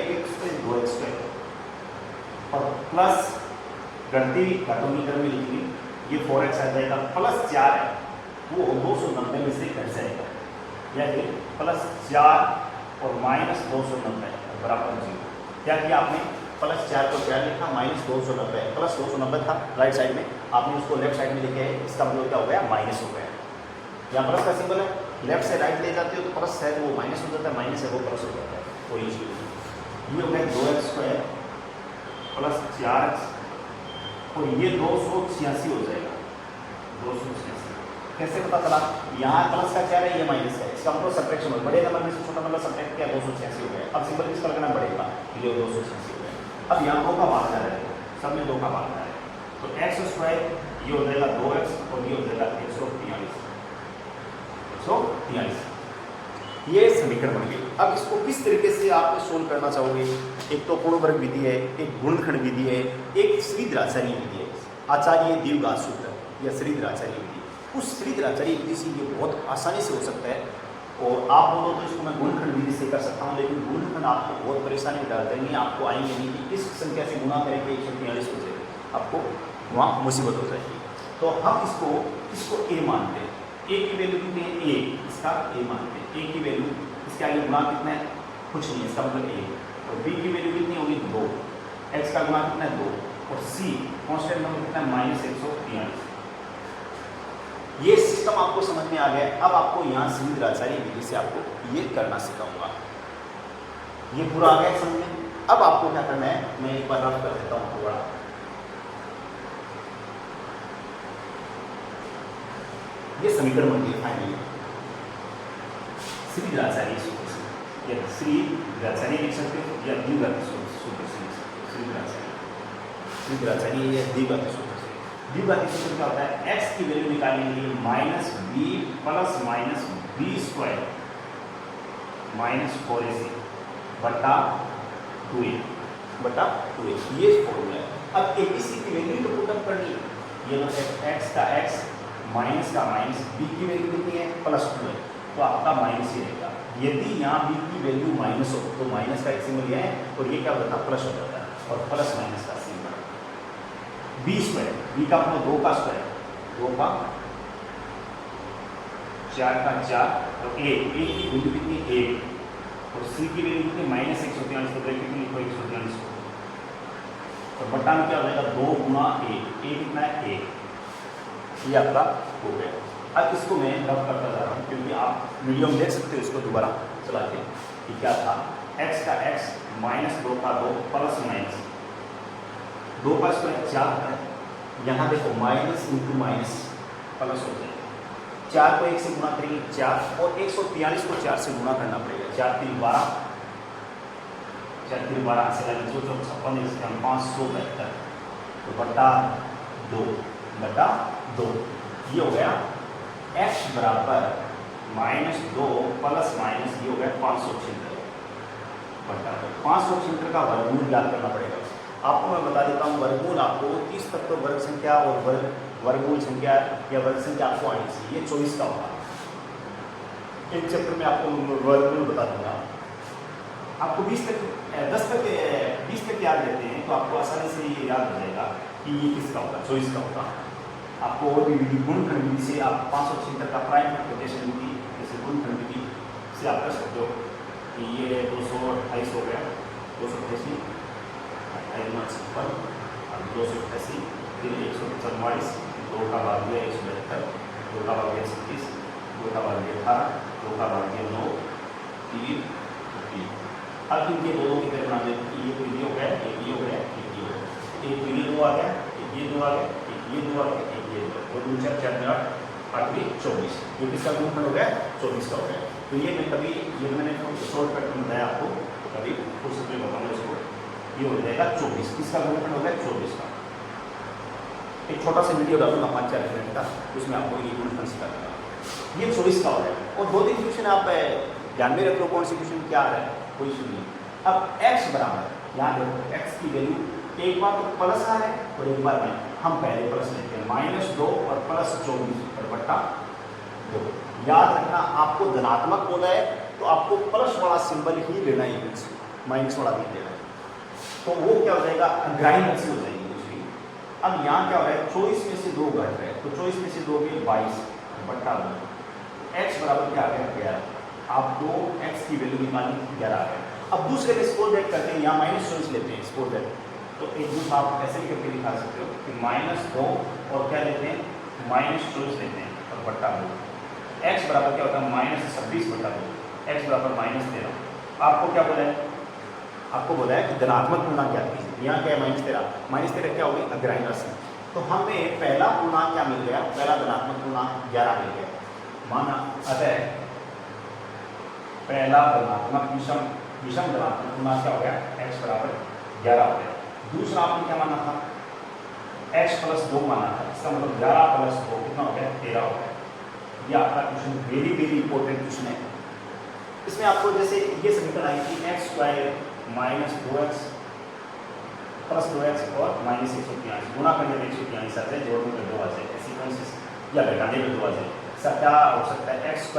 2x स्क्वायर और प्लस घटती घटोमीटर में लिखी ये 4x आ जाएगा, प्लस 4 है वो 290 में से घट जाएगा, या फिर प्लस 4 और माइनस 290 बराबर 0। क्या किया आपने, प्लस 4 को 4 लिखा, माइनस 290, प्लस 290 था राइट साइड में, आपने उसको लेफ्ट साइड में लिखे है, इसका मतलब क्या हो गया, माइनस हो गया। यहाँ प्लस का सिंबल है, लेफ्ट से राइट ले जाते हो तो प्लस है वो माइनस हो जाता है, माइनस है वो प्लस हो जाता है, कोई इशू नहीं। ये हो गया 2x स्क्वायर प्लस 4x और ये 286 हो जाएगा, 286। कैसे पता चला, यहाँ प्लस का 4 है, ये माइनस है, इसका मतलब सब्ट्रैक्शन हो, बड़े नंबर में से छोटा नंबर सब्ट्रैक्ट किया 286 हो गया। अब सिंपल किस पर करना पड़ेगा, ये 286 हो गया। अब यहाँ 2 का मान जा रहा है, सब में 2 का मान जा रहा है, तो x स्क्वायर ये हो जाएगा 2x और ये हो जाएगा 143, 143। ये समीकरण बन गई। अब इसको किस तरीके से आप सोल्व करना चाहोगे, एक तो पूर्ण वर्ग विधि है, एक गुणनखंड विधि है, एक श्रीधराचार्य विधि है, आचार्य द्विघात सूत्र या श्रीधराचार्य विधि। उस श्रीधराचार्य विधि से ये बहुत आसानी से हो सकता है, और आप बोलो तो इसको मैं गुणनखंड विधि से कर सकता हूँ, लेकिन गुणनखंड आपको बहुत परेशानी डाल देंगे, आपको आएंगे नहीं कि किस संख्या से गुणा करेंगे 143 हो जाएगा, आपको वहाँ मुसीबत हो जाएगी। तो हम इसको a मानते हैं, a की वैल्यू कितनी है, a, इसका a मानते हैं, a की वैल्यू इसके आगे गुणा कितना है, कुछ नहीं है, इसका मतलब a, और b की वैल्यू कितनी होगी 2, x का गुणा कितना है 2, और c कांस्टेंट नंबर कितना है -143। ये सिस्टम आपको समझ में आ गया। अब आपको यहाँ श्रीधराचार्य विधि से आपको ये करना सिखाऊंगा, ये पूरा आ गया समझ में। अब आपको क्या करना है, मैं एक बार रफ कर देता हूँ थोड़ा। ये समीकरण बन गई फाइनली श्रीधराचार्य सूत्र से, या श्रीधराचार्य लिख सकते हो या द्विघात सूत्र से, श्रीधराचार्य या द्विघात सूत्र से। द्विघात सूत्र क्या होता है, x की वैल्यू निकालने के लिए -b plus -b square -4ac बटा 2a, ये फॉर्मूला है। अब abc की वैल्यू तो पुट अप करनी है, ये x का x माइनस का माइनस, b की वैल्यू कितनी है +2 है, तो आपका माइनस ही रहेगा। यदि यहाँ b की वैल्यू माइनस हो तो माइनस का एक सिंबल यह है और ये क्या होता है प्लस हो जाता है और प्लस माइनस का सिंबल। बी स्क्वायर, बी का मतलब 2 का स्क्वायर, 2 का 4 का 4 और a की वैल्यू कितनी 1 और c की वैल्यू कितनी -143 तो ब्रैकेट में लिखो 143 को और बटा में क्या हो जाएगा 2 गुना a कितना है 1, ये आपका हो गया। अब इसको मैं रब करता जा रहा हूँ क्योंकि आप वीडियो में देख सकते हो इसको दोबारा चला के कि क्या था। x का x -2 का 2 प्लस माइनस 2 का स्क्वायर 4 है, यहाँ देखो माइनस इंटू माइनस प्लस हो जाएगा। 4 को 1 से गुणा करेंगे 4 और 143 को 4 से गुणा करना पड़ेगा। 4 3 12, 4 3 12 से 56 572 तो बटा 2 ये हो गया x बराबर -2 प्लस माइनस ये हो गया 576 बटा 576 का वर्गमूल ज्ञात करना पड़ेगा। आपको मैं बता देता हूँ वर्गमूल आपको 30 तक तो वर्ग संख्या और वर्गमूल संख्या या वर्ग संख्या आपको आनी चाहिए। ये 24 का होगा। एक चैप्टर में आपको वर्गमूल बता दूंगा। आपको 20 तक याद रहते हैं तो आपको आसानी से ये याद हो जाएगा कि ये किसका होगा 24 का होगा। आपको और भी विधि गुणनखंड विधि से आप 576 का प्राइम मल्टीप्लिकेशन विधि जैसे गुणनखंड विधि से आप कर सकते हो कि ये 228 हो गया 288 और 288 फिर 144 2 का भाग 172 2 का भाग 136 2 का भाग 18 2 का भाग 9 3 3। अब इनके दोनों की तरह बना देते ये तो ये हो गया एक ये हो गया एक ये हो गया एक ये 2 आ गया एक ये 2 आ गया एक ये 2 आ गया एक ये 2 और 2 4 4 8 8 24 ये किसका गुणनखंड हो गया 24 का हो गया। तो ये मैं कभी ये मैंने शॉर्टकट में बताया आपको कभी फुर्सत में बताऊंगा इसको। ये हो जाएगा 24 किसका गुणनखंड हो गया 24 का। एक छोटा सा वीडियो डालूंगा 5-4 मिनट का उसमें आपको ये गुणनखंड सिखा दूंगा। ये 24 का हो जाएगा और 2-3 क्वेश्चन आप ध्यान में रख लो कौन सी क्वेश्चन क्या आ रहा है कोई इशू नहीं। अब x बराबर यहाँ देखो x की वैल्यू एक बार तो प्लस आ रहा है और एक बार माइनस। हम पहले प्लस लेते हैं -2 और प्लस 24 और बट्टा 2। याद रखना आपको धनात्मक बोला है तो आपको प्लस वाला सिंबल ही लेना है, माइनस वाला नहीं लेना है। तो वो क्या हो जाएगा अग्राही राशि हो जाएगी दूसरी। अब यहाँ क्या हो रहा है 24 में से 2 घट रहे हैं तो 24 में से 2 गए 22 बट्टा 2। x बराबर क्या आ गया 11। आपको x की वैल्यू निकालनी 11 आ गया। अब दूसरे में स्पोर बैक करते हैं यहाँ -24 लेते हैं स्पोर बैक तो एक दूसरा आप ऐसे भी करके दिखा सकते हो कि -2 और क्या लेते हैं -24 लेते हैं और बट्टा 2। x बराबर क्या होता है -26 बट्टा 2 x बराबर -13। आपको क्या बोला है आपको बोला है कि धनात्मक पूर्णांक क्या कीजिए। यहाँ क्या है -13 क्या होगी अग्राही राशि। तो हमें पहला पूर्णांक क्या मिल गया पहला धनात्मक पूर्णांक 11 मिल गया माना। अतः पहला धनात्मक विषम धनात्मक पूर्णांक क्या हो गया x बराबर 11 हो गया। दूसरा आपने क्या माना था x + 2 माना था इसका मतलब 11 + 2 कितना हो गया 13 हो गया। ये आपका क्वेश्चन वेरी इंपॉर्टेंट क्वेश्चन है। इसमें आपको जैसे ये समीकरण आई थी x² - 2x + 2x और -143 गुणा करने में 143 आते हैं जोड़ने में 2 आ जाए ऐसी कौन सी या घटाने में 2 आ जाए ऐसा क्या हो सकता है x²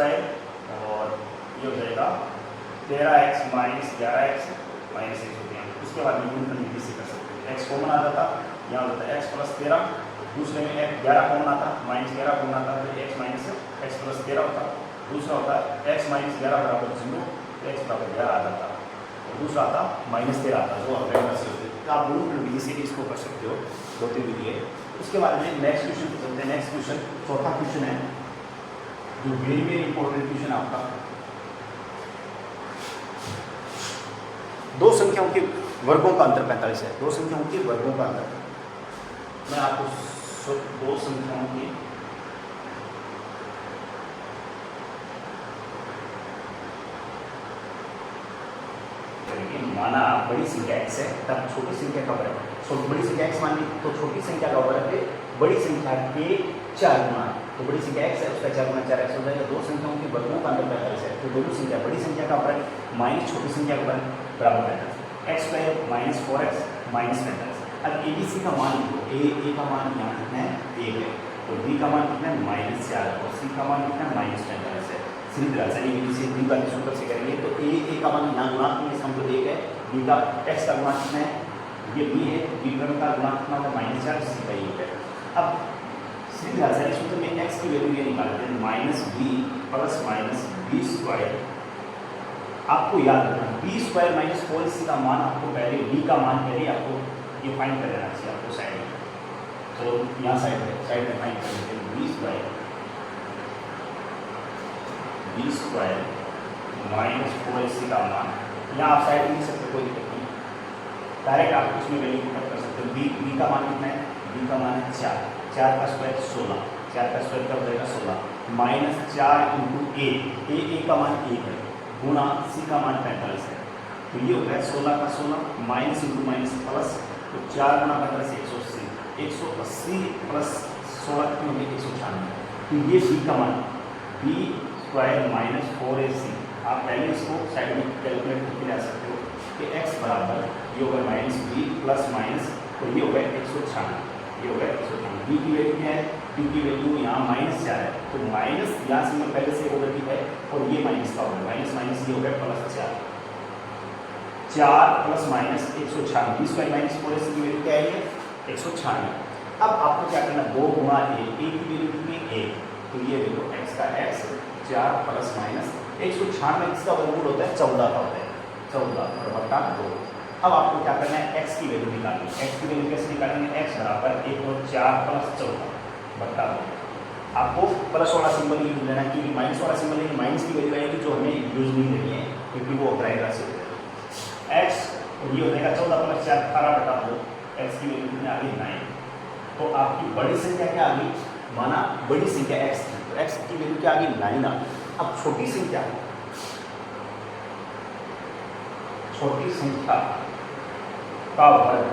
और ये हो जाएगा 13x - 11x - 143। उसके बाद गुणनखंड विधि से कर सकते हैं। x कॉमन आ जाता यहाँ होता है x + 13 दूसरे में 11 कॉमन आता -11 कॉमन आता है x - x + 13 होता। दूसरा होता है x - 11 बराबर 0 x बराबर 11 आ जाता और दूसरा आता -13 आता जो अग्राही राशि होती है। आप गुणनखंड विधि से भी इसको कर सकते हो 2-3 विधि है। उसके बाद में नेक्स्ट क्वेश्चन को चलते हैं। नेक्स्ट क्वेश्चन चौथा क्वेश्चन है जो वेरी इंपॉर्टेंट क्वेश्चन आपका। दो संख्याओं के वर्गों का अंतर 45 है। दो संख्याओं के वर्गों का अंतर मैं आपको दो संख्याओं की माना बड़ी संख्या x है तब छोटी संख्या का वर्ग तो बड़ी संख्या x मान ली तो छोटी संख्या का वर्ग है बड़ी संख्या के 4 गुना। तो बड़ी संख्या x है उसका 4 गुना 4x हो जाएगा। दो संख्याओं के वर्गों का अंतर 45 है तो दोनों संख्या बड़ी संख्या का वर्ग माइनस छोटी संख्या का वर्ग बराबर 45 x² - 4x - 45। अब ABC का मान लिखो a का मान यहाँ कितना है 1 है और b का मान कितना है -4 और c का मान कितना है -45 है। सीधी रासायनिक विधि से बी का निष्कर्ष से करेंगे तो ए का मान यहाँ गुणांक में हम तो 1 है, बी का एक्स का गुणांक कितना है, ये बी है, बी का गुणांक कितना होगा -4, सी का 1 है। अब सीधी रासायनिक सूत्र में एक्स की वैल्यू ये निकालते हैं -b प्लस -b स्क्वायर। आपको याद रखना b स्क्वायर माइनस 4ac का मान आपको पहले b का मान पहले आपको ये फाइंड कर लेना चाहिए आपको साइड में। तो यहाँ साइड में फाइंड कर लेते हैं b स्क्वायर माइनस 4ac का मान। यहाँ आप साइड लिख सकते, कोई दिक्कत नहीं, डायरेक्ट आप इसमें वैल्यू पुट कर सकते हो। b का मान कितना है, b का मान है 4, 4 का स्क्वायर 16, 4 का स्क्वायर कब जाएगा 16, -4 इंटू a का मान 1 है, गुणा सी का मान 45 है। तो ये हो गया 16 का 16 माइनस इंटू माइनस प्लस, तो 4 गुणा 45 180, 180 प्लस 16 कितनी होगी 196। तो ये बी का मान b स्क्वायर माइनस 4ac, आप पहले इसको साइड में कैलकुलेट करके ला सकते हो कि x बराबर ये होगा -b प्लस माइनस, तो ये हो गया 196, ये हो गया 196। b की वैल्यू क्या है, b की वैल्यू यहाँ -4 है, तो माइनस यहाँ से पहले से ऑलरेडी है और ये माइनस का होगा, माइनस ये हो गया +4, 4 plus minus 196, b square minus 4ac की वैल्यू क्या है 196। अब आपको क्या करना, 2 गुणा a की वैल्यू कितनी 1, तो ये देखो x का x 4 प्लस माइनस 196, इसका वर्गमूल होता है 14 का होता है, 14 और बटा 2। अब आपको क्या करना है, x की वैल्यू निकालनी है। x की वैल्यू कैसे निकालेंगे, x बराबर 1 और 4 प्लस 14 बटा 2। आपको प्लस वाला सिंबल यूज लेना, क्योंकि माइनस वाला सिंबल लेंगे माइनस की वैल्यू आएगी जो हमें यूज नहीं लेनी है, क्योंकि वो ऑपरेटर से x ये हो जाएगा 14 प्लस 4 18 बटा 2, x की वैल्यू कितनी आ गई 9। तो आपकी बड़ी संख्या क्या आ गई, माना बड़ी संख्या x थी, तो x की वैल्यू क्या आ गई 9 आ गई। अब छोटी संख्या का वर्ग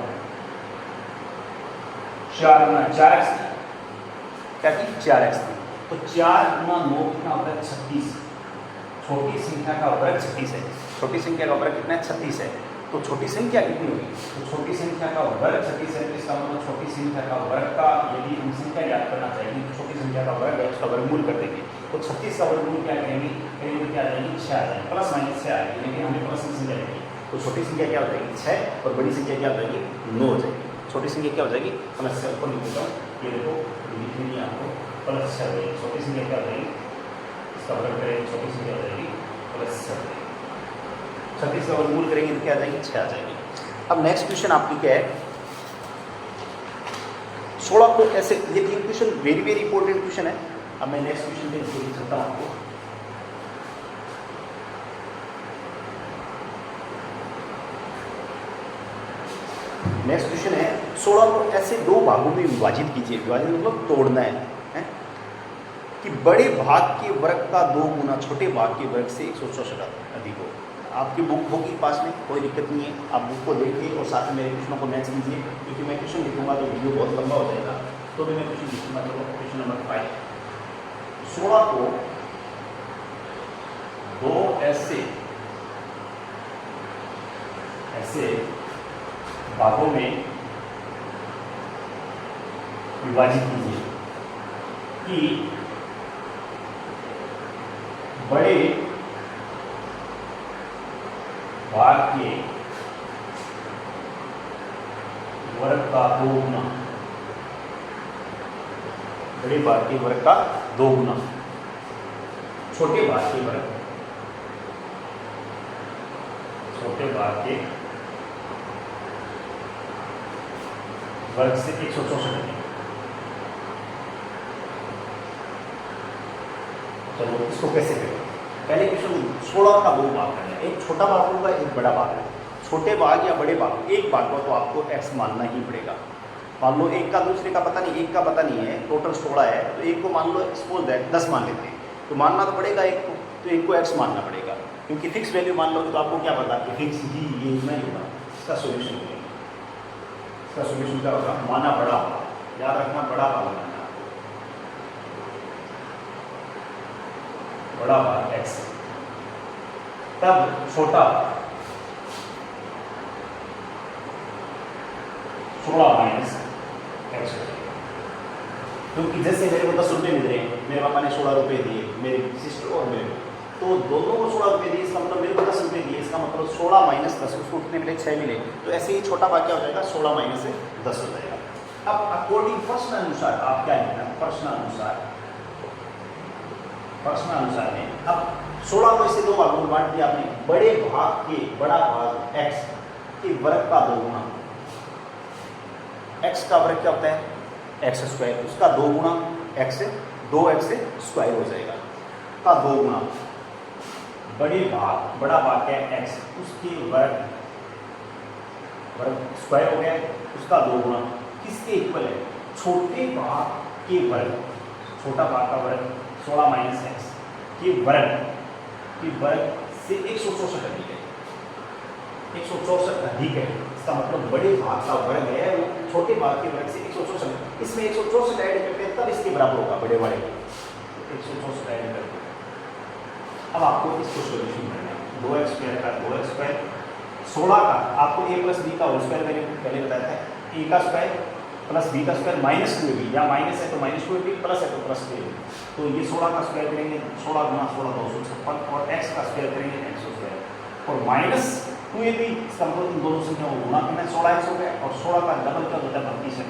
4 गुना 4x क्या थी 4x थी, तो 4 गुना 9 कितना होता है 36। छोटी संख्या का वर्ग 36 है, छोटी संख्या का वर्ग कितना है 36 है। तो छोटी संख्या कितनी होगी, तो छोटी संख्या का वर्ग 36 है, तो इसका मतलब छोटी संख्या का वर्ग का यदि हम संख्या याद करना चाहेंगे तो छोटी संख्या का वर्ग है उसका वर्गमूल कर देंगे। तो 36 का वर्गमूल क्या करेंगे, करेंगे क्या आ जाएगी 6 आ जाएगी, प्लस माइनस 6 आ जाएगी, लेकिन हमें प्लस की संख्या लेंगे तो छोटी संख्या क्या हो जाएगी 6 और बड़ी संख्या क्या हो जाएगी 9 हो जाएगी। छोटी संख्या क्या हो जाएगी, समस्या ऊपर लिख देता हूँ, ये देखो लिखनी है आपको प्लस 6 हो जाएगी। छोटी संख्या क्या हो जाएगी, इसका वर्ग करेंगे, छोटी संख्या हो जाएगी प्लस 6। 36 का वर्गमूल करेंगे तो क्या आ जाएगी 6 आ जाएगी। अब नेक्स्ट क्वेश्चन आपकी क्या है, 16 को ऐसे, ये 3 question very very important question है। अब मैं नेक्स्ट क्वेश्चन पे लिख सकता हूँ आपको, नेक्स्ट क्वेश्चन है 16 को ऐसे 2 भागों में विभाजित कीजिए, विभाजित मतलब तोड़ना है कि बड़े भाग के वर्ग का 2 गुना छोटे भाग के वर्ग से 164 अधिक हो। आपकी बुक होगी पास में, कोई दिक्कत नहीं है, आप बुक को देखिए और साथ में मेरे क्वेश्चनों को मैच कीजिए, क्योंकि मैं क्वेश्चन लिखूंगा तो वीडियो बहुत लंबा हो जाएगा, तो भी मैं क्वेश्चन लिखूंगा। चलो क्वेश्चन नंबर 5, 16 को 2 ऐसे भागों में विभाजित कीजिए कि बड़े भाग के वर्ग का 2 गुना, बड़े भाग के वर्ग का 2 गुना छोटे भाग के वर्ग, छोटे भाग के वर्ग से 164 अधिक। चलो इसको कैसे करें, पहले क्वेश्चन 16 का 2 भाग करना है, एक छोटा भाग होगा एक बड़ा भाग है। छोटे भाग या बड़े भाग, एक भाग का तो आपको x मानना ही पड़ेगा। मान लो एक का दूसरे का पता नहीं, एक का पता नहीं है, टोटल 16 है, तो एक को मान लो सपोज दैट 10 मान लेते हैं, तो मानना तो पड़ेगा एक को, तो एक को x मानना पड़ेगा, क्योंकि फिक्स वैल्यू मान लो तो आपको क्या पता कि फिक्स ही ये इतना ही होगा। इसका सोल्यूशन करेंगे, इसका सोल्यूशन क्या होगा, माना बड़ा होगा, याद रखना बड़ा भाग मानना, बड़ा भाग x, तब छोटा 16 माइनस x, क्योंकि जैसे मेरे को 10 रुपये मिल रहे हैं, मेरे पापा ने 16 रुपये दिए मेरे सिस्टर और मेरे को, तो दोनों को 16 रुपये दिए, इसका मतलब मेरे को 10 रुपये दिए, इसका मतलब 16 माइनस 10, उसको कितने मिले? 6 मिले। तो ऐसे ही छोटा भाग क्या हो जाएगा? 16 माइनस 10 हो जाएगा। अब अकॉर्डिंग प्रश्न अनुसार आप क्या लिखना? प्रश्न अनुसार में अब 16 को इसे दो भागों में बांट दिया आपने। बड़े भाग के बड़ा भाग x के वर्ग का 2 गुना, x का वर्ग क्या होता है? x स्क्वायर, उसका 2 गुना x, 2x स्क्वायर हो जाएगा का 2 गुना बड़े भाग, बड़ा भाग क्या है? x, उसके वर्ग स्क्वायर हो गया, उसका 2 गुना किसके इक्वल है? छोटे भाग के वर्ग, छोटा भाग का वर्ग 16 माइनस एक्स के वर्ग से 164 अधिक है, 164 अधिक है। इसका मतलब बड़े भाग का वर्ग है वो छोटे भाग के वर्ग से 164, इसमें 164 ऐड करते हैं तब इसके बराबर होगा बड़े वाले, 164 ऐड करते हैं। अब आपको इसको सॉल्यूशन करना है। 2x स्क्वायर का 2x स्क्वायर, 16 का आपको a प्लस बी का होल स्क्वायर मैंने पहले बताया था, a का स्क्वायर प्लस बी का स्क्वायर माइनस 2ab, या माइनस है तो माइनस 2ab, प्लस है तो प्लस 2ab। तो ये 16 का स्क्वायर करेंगे, 16 गुना 16 256, और x का स्क्वायर करेंगे x स्क्वायर, और माइनस 2ab, इसका मतलब इन दोनों संख्याओं को गुना करना है, 16x हो गया, और 16 का डबल क्या होता है? 32x,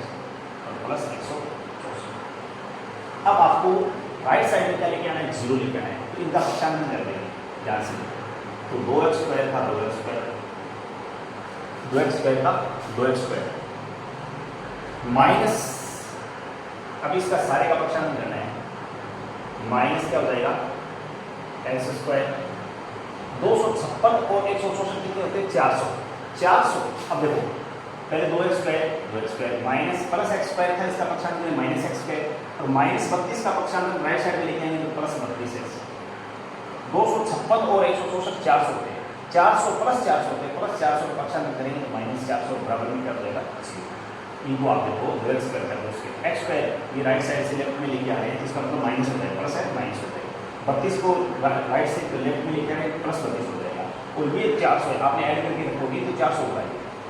और प्लस 164। अब आपको राइट साइड में क्या लेके आना है? 0 लेके आना है, तो इनका पक्षांतर कर देंगे ध्यान से। तो 2x स्क्वायर था 2x स्क्वायर, 2x स्क्वायर था 2x स्क्वायर माइनस, अब इसका सारे का पक्षांतर करना है, माइनस क्या हो जाएगा? एक्स स्क्वायर, 256 और 164 कितने होते हैं? 400, 400। अब देखो पहले 2x square minus plus x square था, इसका पक्षांतर माइनस एक्स स्क्वायर, और माइनस 32 का पक्षांतर राइट साइड में लेके आएंगे तो प्लस 32x। 256 और 164 400 होते हैं, 400 प्लस 400 होते हैं, प्लस 400 का पक्षांतर करेंगे तो माइनस 400 बराबर में कर देगा 0। इनको आप देखो 2x स्क्वायर कर दो, उसके x स्क्वायर ये राइट साइड से लेफ्ट में लेके आ रहे हैं, इसका मतलब माइनस हो जाएगा, प्लस है माइनस हो जाएगा, 32 को राइट से लेफ्ट में लेके आ रहे हैं प्लस 32 हो जाएगा, और ये 400 है, आपने ऐड करके रखोगे तो 400 होगा,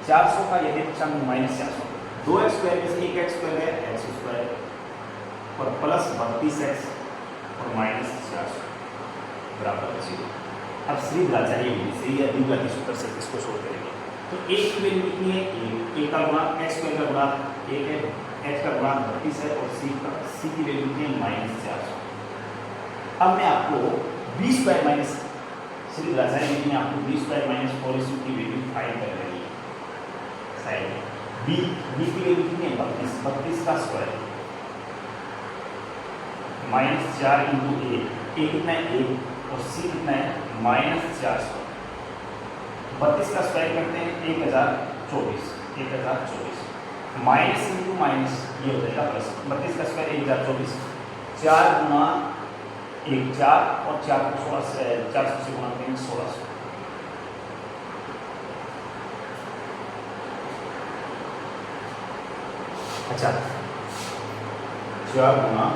400 का यदि पक्षांतर माइनस 400, 2x स्क्वायर में से एक x स्क्वायर है x स्क्वायर, और प्लस 32x और माइनस 400 बराबर 0। अब सीधी बात चाहिए, सही है, द्विघाती सूत्र से इसको सोल्व करेंगे। तो एक की वैल्यू कितनी है? एक का गुणा x स्क्वायर का गुणा 1 है, h का गुणा 32 है, और c की वैल्यू कितनी है? माइनस 400। अब मैं आपको 20 स्क्वायर माइनस सीधी बात है, लेकिन आपको 20 स्क्वायर माइनस 4 की वैल्यू फाइंड कर लेनी है साइड में। b की वैल्यू कितनी है? 32 का स्क्वायर माइनस 4 इंटू a कितना है? 1, और c कितना है? माइनस 400। 32 का स्क्वायर करते हैं 1024, माइनस इंटू माइनस ये हो जाएगा प्लस, 32 का स्क्वायर 1024, 4 गुना 1 4, और 4 को 16 से 400 से गुणा करेंगे 1600। अच्छा 4 गुना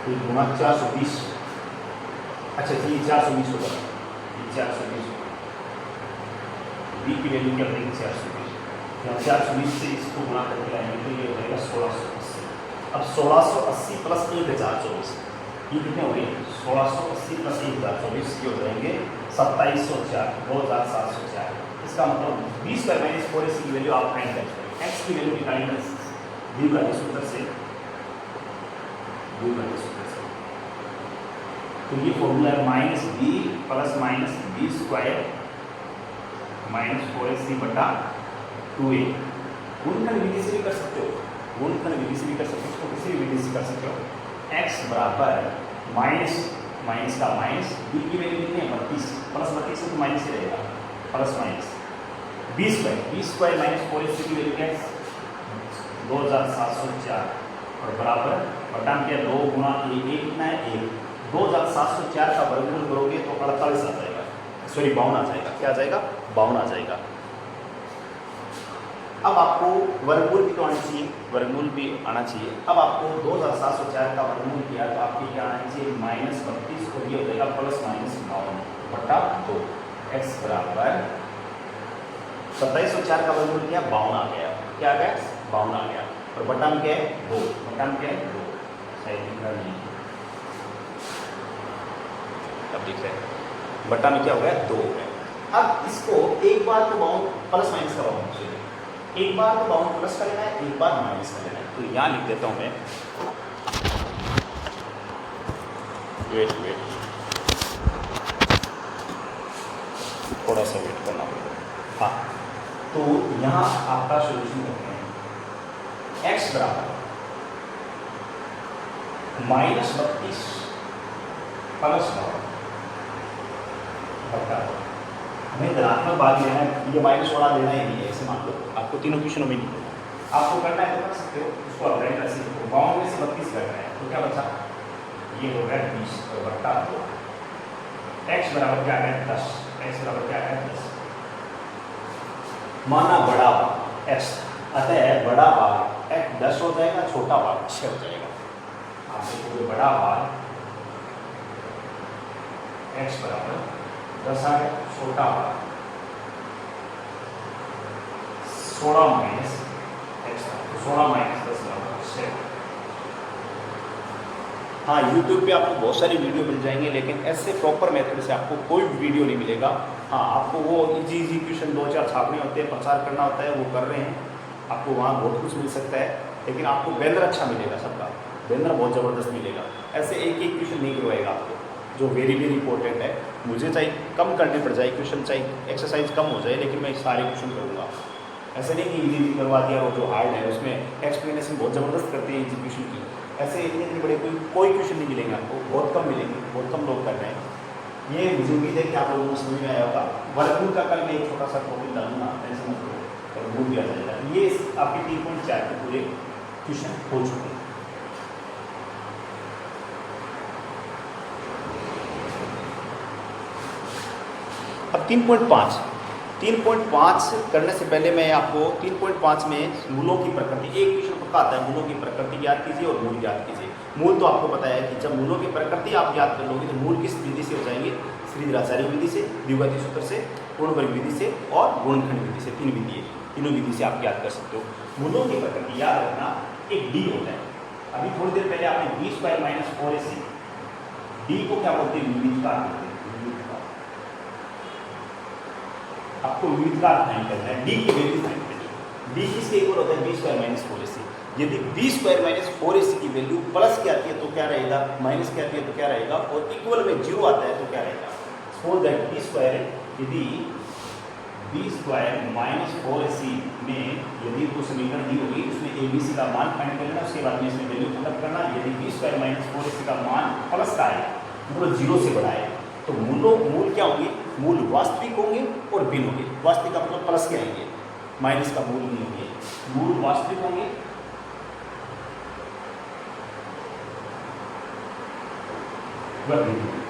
1 गुना 420, अच्छा ये 420 होगा, ये 420 b की वैल्यू क्या बनेगी? 420, या 420 से इसको गुणा करके आएंगे तो ये हो जाएगा 1680। अब 1680 प्लस 1024 ये कितने हो गए? 1680 प्लस 1024 ये हो जाएंगे 2704, 2704। इसका मतलब 20 स्क्वायर माइनस 4 की वैल्यू आप फाइंड कर सकते हैं। x की वैल्यू निकालेंगे द्विघाती सूत्र से, तो ये फॉर्मूला है minus b plus minus b square minus 4ac बटा 2a। गुणनखंड विधि से भी कर सकते हो, गुणनखंड विधि से भी कर सकते हो, इसको किसी भी विधि से कर सकते हो। x बराबर माइनस माइनस का माइनस, b की वैल्यू कितनी है? 32, प्लस 32 तो माइनस ही रहेगा, plus minus b square minus 4ac की वैल्यू क्या है? 2704, और बराबर बटा क्या? 2 गुना a कितना है? 1। 2704 का वर्गमूल करोगे तो 48 आ जाएगा, सॉरी 52 आ जाएगा। क्या आ जाएगा? 52 आ जाएगा। अब आपको वर्गमूल भी तो आना चाहिए, वर्गमूल भी आना चाहिए। अब आपको 2704 का वर्गमूल किया तो आपके क्या आना चाहिए? माइनस 32, और ये हो जाएगा प्लस माइनस 52 बटा 2। x बराबर 2704 का वर्गमूल किया 52 आ गया, क्या आ गया? 52 आ गया, और बटा में क्या है? 2, बटा में क्या है? 2, सही दिख रहा नहीं। अब दिख रहा है बटा में क्या हो गया 2 हो गया। अब इसको एक बार तो बाउंड प्लस माइनस का बाउंड चाहिए, एक बार तो बाउंड प्लस का लेना है, एक बार माइनस का लेना है। तो यहाँ लिख देता हूँ मैं, वेट थोड़ा सा वेट करना पड़ेगा। हाँ, तो यहाँ आपका सोल्यूशन करते हैं x बराबर -32 प्लस 9 बटा, हमें धनात्मक भाग लेना है, ये माइनस वाला लेना ही नहीं है। ऐसे मान लो आपको तीनों क्वेश्चनों में नहीं लेना, आपको करना है तो कर सकते हो, उसको आप राइट ऐसे बाउंड में से 32 करना है, तो क्या बचा, ये हो गया 20 और बटा 2। x बराबर क्या है 10, x बराबर क्या है 10, माना बड़ा भाग x, अतः बड़ा भाग x 10 हो जाएगा, छोटा भाग 6 हो जाएगा। आप देखोगे बड़ा भाग x बराबर 10 आ गया, छोटा भाग 16 माइनस x, 16 माइनस 10 बराबर 6। हाँ, YouTube पे आपको बहुत सारी वीडियो मिल जाएंगे, लेकिन ऐसे प्रॉपर मेथड से आपको कोई वीडियो नहीं मिलेगा। हाँ, आपको वो इजी क्वेश्चन 2-4 छापने होते हैं, प्रचार करना होता है, वो कर रहे हैं, आपको वहाँ बहुत कुछ मिल सकता है, लेकिन आपको बैनर अच्छा मिलेगा, सबका बैनर बहुत ज़बरदस्त मिलेगा। ऐसे एक क्वेश्चन नहीं करवाएगा आपको, जो वेरी इंपॉर्टेंट है। मुझे चाहे कम करने पड़ जाए क्वेश्चन, चाहे एक्सरसाइज कम हो जाए, लेकिन मैं सारे क्वेश्चन करूँगा। ऐसे नहीं कि इजी करवा दिया, वो जो हार्ड है उसमें एक्सप्लेनेशन बहुत ज़बरदस्त करते हैं इजी क्वेश्चन की। ऐसे इतने बड़े कोई क्वेश्चन नहीं मिलेंगे आपको, बहुत कम मिलेंगे, बहुत कम लोग कर रहे हैं। ये मुझे उम्मीद है कि आप लोगों को समझ में आया होगा। वर्गमूल का कल मैं एक छोटा सा टॉपिक डालूंगा, टेंशन मत लो, वर्गमूल भी आ जाएगा। ये आपके 3.4 के पूरे क्वेश्चन हो चुके हैं। अब 3.5 करने से पहले मैं आपको 3.5 में मूलों की प्रकृति, एक क्वेश्चन पक्का आता है, मूलों की प्रकृति याद कीजिए और मूल याद कीजिए। मूल तो आपको पता है कि जब मूलों की प्रकृति आप याद कर लोगे तो मूल किस विधि से हो जाएंगे, श्रीधराचार्य विधि से, द्विघाती सूत्र से, पूर्णवर्ग विधि से और गुणनखंड विधि से। 3 विधि है, तीनों विधि से आप याद कर सकते हो। मूलों की प्रकृति याद रखना, एक डी होता है। अभी थोड़ी देर पहले आपने b² - 4ac, डी को क्या बोलते हैं, विविधता बोलते हैं। आपको विविधता फाइंड करना है, डी की वैल्यू फाइंड करनी है। डी किसके इक्वल होता है, b² - 4ac। यदि b² - 4ac की वैल्यू प्लस की आती है तो क्या रहेगा, माइनस की आती है तो क्या रहेगा, और इक्वल में 0 आता है तो क्या रहेगा। सपोज दैट b², यदि b² - 4ac में यदि कोई समीकरण दी होगी, उसमें abc का मान फाइंड कर लेना, उसके बाद में इसमें वैल्यू पुट करना। यदि b² - 4ac का मान प्लस का है, मतलब 0 से बड़ा है, तो मूल क्या होंगे, मूल वास्तविक होंगे और भिन्न होंगे। वास्तविक का मतलब प्लस के आएंगे, माइनस का मूल नहीं होंगे, मूल वास्तविक होंगे वह भिन्न होंगे।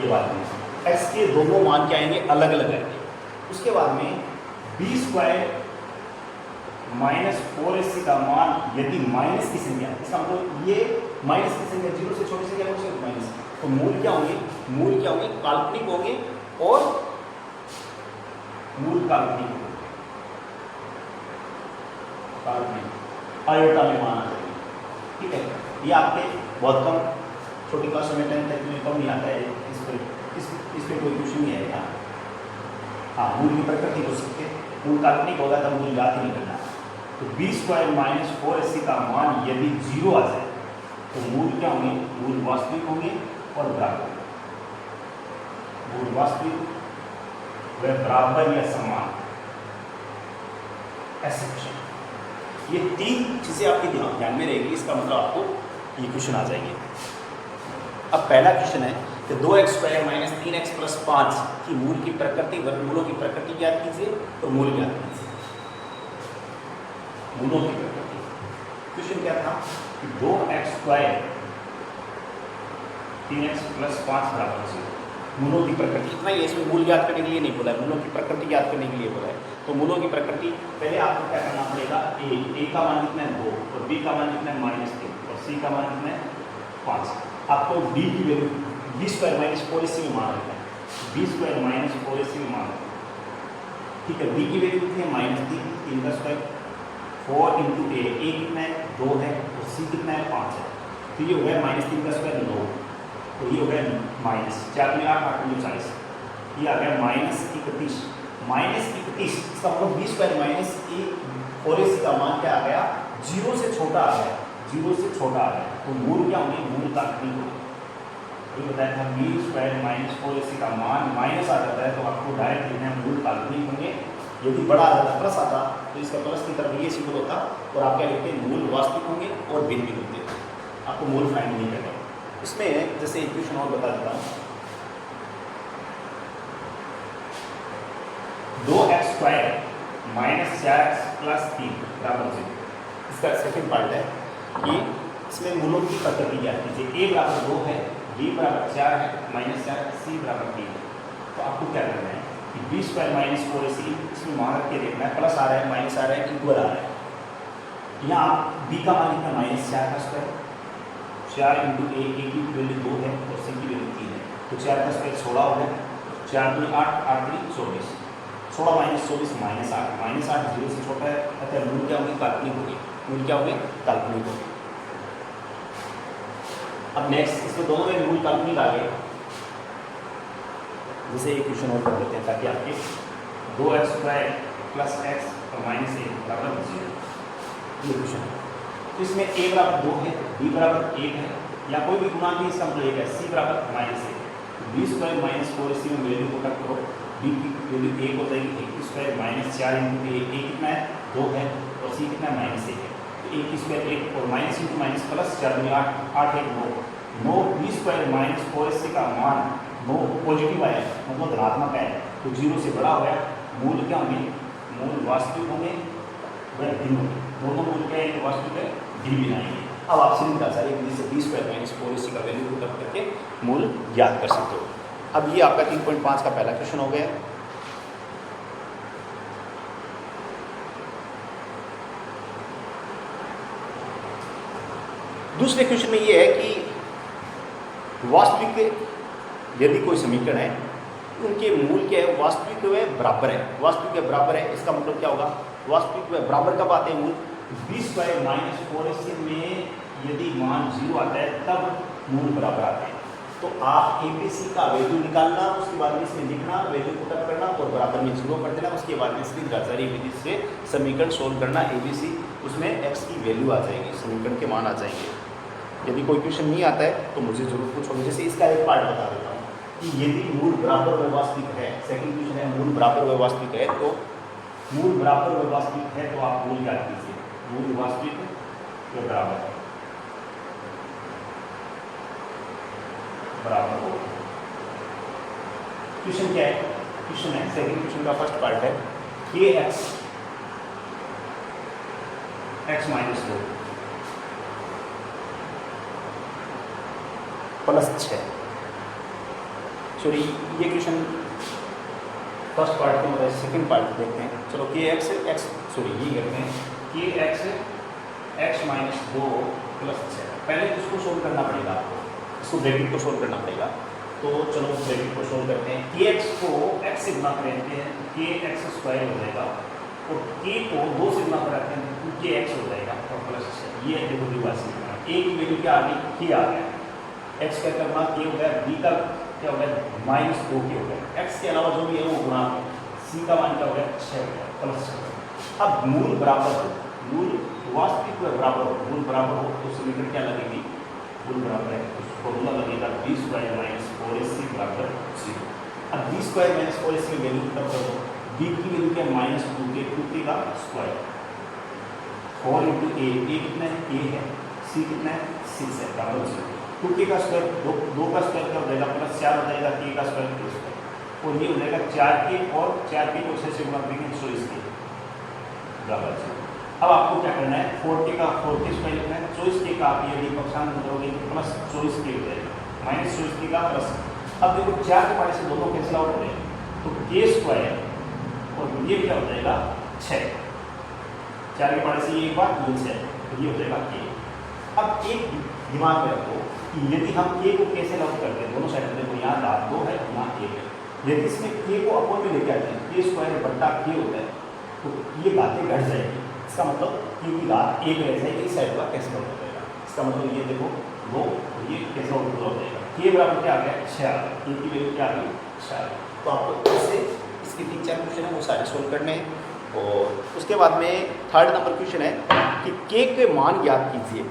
ये बात नहीं, x के दोनों मान क्या आएंगे, अलग अलग आएंगे। उसके बाद में b² - 4ac का मान यदि माइनस की संख्या, इसका मतलब ये माइनस की संख्या 0 से छोटी संख्या कौन सी होगी, माइनस, तो मूल क्या होंगे, काल्पनिक होंगे और मूल काल्पनिक आयोटा में माना जाएगा। ठीक है, ये आपके बहुत कम छोटी क्लास में 10 तक में कम नहीं आता है, इस पे कोई क्वेश्चन नहीं आएगा। हाँ, मूल की प्रकृति हो सकती है, मूल काल्पनिक होगा तब मूल याद ही नहीं करना। तो b² - 4ac का मान यदि 0 आ जाए तो मूल क्या होंगे, मूल वास्तविक होंगे और बराबर, मूल वास्तविक व बराबर या समान, ऐसे क्वेश्चन। ये 3 चीजें आपके ध्यान में रहेगी, इसका मतलब आपको ये क्वेश्चन आ जाएंगे। अब पहला क्वेश्चन है कि 2x² - 3x + 5 की मूल की प्रकृति, वर्गमूलों की प्रकृति ज्ञात कीजिए और मूल ज्ञात कीजिए। मूलों की प्रकृति क्वेश्चन क्या था कि 2x² 3x + 5 बराबर 0। मूलों की प्रकृति इतना ही, इसमें मूल ज्ञात करने के लिए नहीं बोला है, मूलों की प्रकृति ज्ञात करने के लिए बोला है। तो मूलों की प्रकृति पहले आपको क्या करना पड़ेगा, a का मान कितना है 2 और b का मान कितना है -3 और c का मान कितना है 5। आपको d की वैल्यू b² - 4ac में मान रखना है, b² - 4ac में मान रखना है। ठीक है, b की वैल्यू कितनी है, -3, 3 का स्क्वायर, 4 × a कितना है 2 है और c कितना है 5 है। तो ये हो गया -3 का स्क्वायर 9 तो ये हो गया माइनस 4 में 8 8 में 40, ये आ गया -31। -31 इसका मतलब बी स्क्वायर माइनस ए 4ac का मान क्या आ गया, 0 से छोटा आ गया, 0 से छोटा आ गया। तो मूल क्या होंगे, मूल काल्पनिक होंगे। ये बताया था बी स्क्वायर माइनस 4ac का मान माइनस आ जाता है तो आपको डायरेक्ट लिखना है मूल काल्पनिक होंगे। यदि बड़ा आ जाता प्लस आता तो इसका प्लस की तरफ ये सिंबल होता और आप क्या लिखते हैं, मूल वास्तविक होंगे और भिन्न भी होते। आपको मूल फाइंड नहीं करना। इसमें जैसे इक्वेशन और बता देता हूँ, 2x² माइनस 4x प्लस 3 बराबर 0। इसका सेकंड पार्ट है कि इसमें मूलों की प्रकृति याद कीजिए। a बराबर 2 है, b बराबर 4 है, -4 c बराबर 3 है। तो आपको क्या करना है कि बी स्क्वायर माइनस 4ac इसमें मान रख के देखना है, प्लस आ रहा है माइनस आ रहा है इक्वल आ रहा है। यहाँ आप b का मान लिखना -4 का स्क्वायर, 4 इंटू a की वैल्यू 2 है और c की वैल्यू 3 है, तो 4 का स्क्वायर 16 हो गया, 4 दूनी 8 8 3 24, 16 माइनस 24 -8, -8 0 से छोटा है, अतः मूल क्या होगी, काल्पनिक होगी। मूल क्या होगी, काल्पनिक होगी। अब नेक्स्ट इसमें दोनों में मूल काल्पनिक आ गए। जैसे एक क्वेश्चन और कर लेते हैं ताकि आपके 2x² प्लस x और -1 बराबर 0 ये क्वेश्चन है। तो इसमें a बराबर 2 है, b बराबर 1 है, या कोई भी गुणांक भी इसका मतलब 1 है, c बराबर -1। बी स्क्वायर माइनस 4ac में वैल्यू को कट करो, b की वैल्यू 1 हो जाएगी, 1 स्क्वायर माइनस 4 इंटू a कितना है 2 है और c कितना है -1 है। तो 1 स्क्वायर 1 और माइनस इंटू माइनस प्लस 4 दूनी 8 8 1 9 b स्क्वायर माइनस 4ac का मान 9 पॉजिटिव आया मतलब धनात्मक है, तो 0 से बड़ा हो गया। मूल क्या होंगे, मूल वास्तविक होंगे वह भिन्न होंगे। दोनों मूल क्या है, वास्तविक है, भिन्न भी आएंगे। अब आप सीधी आसानी विधि से बी स्क्वायर माइनस 4ac का वैल्यू पुट करके मूल ज्ञात कर सकते हो। अब ये आपका 3.5 का पहला क्वेश्चन हो गया। दूसरे क्वेश्चन में ये है कि वास्तविक यदि कोई समीकरण है उनके मूल क्या है, वास्तविक व बराबर है। वास्तविक व बराबर है इसका मतलब क्या होगा, वास्तविक व बराबर कब आते हैं मूल, बी स्क्वायर माइनस 4ac में यदि मान 0 आता है तब मूल बराबर आते हैं। तो आप ABC का वैल्यू निकालना, उसके बाद में इसमें लिखना, वैल्यू पुट अप करना और बराबर में 0 कर देना, उसके बाद में इसकी द्विघात विधि से समीकरण सोल्व करना ABC, उसमें x की वैल्यू आ जाएगी, समीकरण के मान आ जाएंगे। यदि कोई क्वेश्चन नहीं आता है तो मुझे जरूर पूछोगे। जैसे इसका एक पार्ट बता देता हूँ कि यदि मूल बराबर व वास्तविक है, सेकंड क्वेश्चन है मूल बराबर व वास्तविक है, तो मूल बराबर व वास्तविक है तो आप मूल ज्ञात कीजिए, मूल वास्तविक व बराबर बराबर हो। क्वेश्चन क्या है, क्वेश्चन है सेकंड क्वेश्चन का फर्स्ट पार्ट है kx x minus 2 plus 6। Sorry ये क्वेश्चन फर्स्ट पार्ट के मतलब सेकंड पार्ट देखते हैं। चलो kx x सॉरी ये करते हैं kx x माइनस 2 प्लस 6। पहले इसको सोल्व करना पड़ेगा आपको, इसको ब्रैकेट को सोल्व करना पड़ेगा। तो चलो ब्रैकेट को सोल्व करते हैं। kx को x से गुणा करते हैं तो kx स्क्वायर हो जाएगा और k को 2 से गुणा कराते हैं तो kx हो जाएगा और प्लस 6। ये देखो द्विघात a की वैल्यू क्या आ गई, k आ गया, x का करना k हो गया, b का क्या हो गया -2 k हो गया, x के अलावा जो भी है वो गुणा, c का मान क्या हो गया 6 हो गया प्लस 6। अब मूल बराबर हो, मूल वास्तविक बराबर हो, मूल बराबर हो तो समीकरण क्या लगेगी, मूल बराबर है तो फॉर्मूला लगेगा बी स्क्वायर माइनस 4ac बराबर 0। अब बी स्क्वायर माइनस 4ac की वैल्यू पुट कर दो, b की वैल्यू क्या -2k का स्क्वायर 4 इंटू a कितना है a है, c कितना है 6 है बराबर 0। 2k का स्क्वायर 2 का स्क्वायर क्या हो जाएगा प्लस 4 हो जाएगा, k का स्क्वायर k स्क्वायर और ये हो जाएगा 4k और 4k को 6 से गुणा करेंगे 24k बराबर 0। अब आपको क्या करना है 4k स्क्वायर लिखना है, 24k का आप यदि पक्षांतर करोगे तो प्लस 24k हो जाएगा, माइनस 24k का प्लस। अब देखो 4 के पाने से दोनों कैंसिल आउट हो जाएंगे तो k स्क्वायर और ये क्या हो जाएगा 6, 4 के पाने से ये एक बार ये 6 तो ये हो जाएगा k। अब एक दिमाग में रखो कि यदि हम k को कैसे आउट करते हैं, दोनों साइड देखो यहाँ दांत 2 है यहाँ 1 है, यदि इसमें k को अपॉन में लेके आते हैं k स्क्वायर बट्टा k होता है तो ये बातें घट जाएगी। इसका मतलब k की घात 1 रह जाएगी, इस साइड का कैंसिल आउट हो जाएगा। इसका मतलब ये देखो 2 ये कैंसिल आउट हो जाएगा। के बराबर क्या आ गया 6, के की वैल्यू क्या आ गई 6। तो आपको इससे इसके 3-4 क्वेश्चन है वो सारे सोल्व करने हैं। और उसके बाद में थर्ड नंबर क्वेश्चन है कि के मान ज्ञात कीजिए।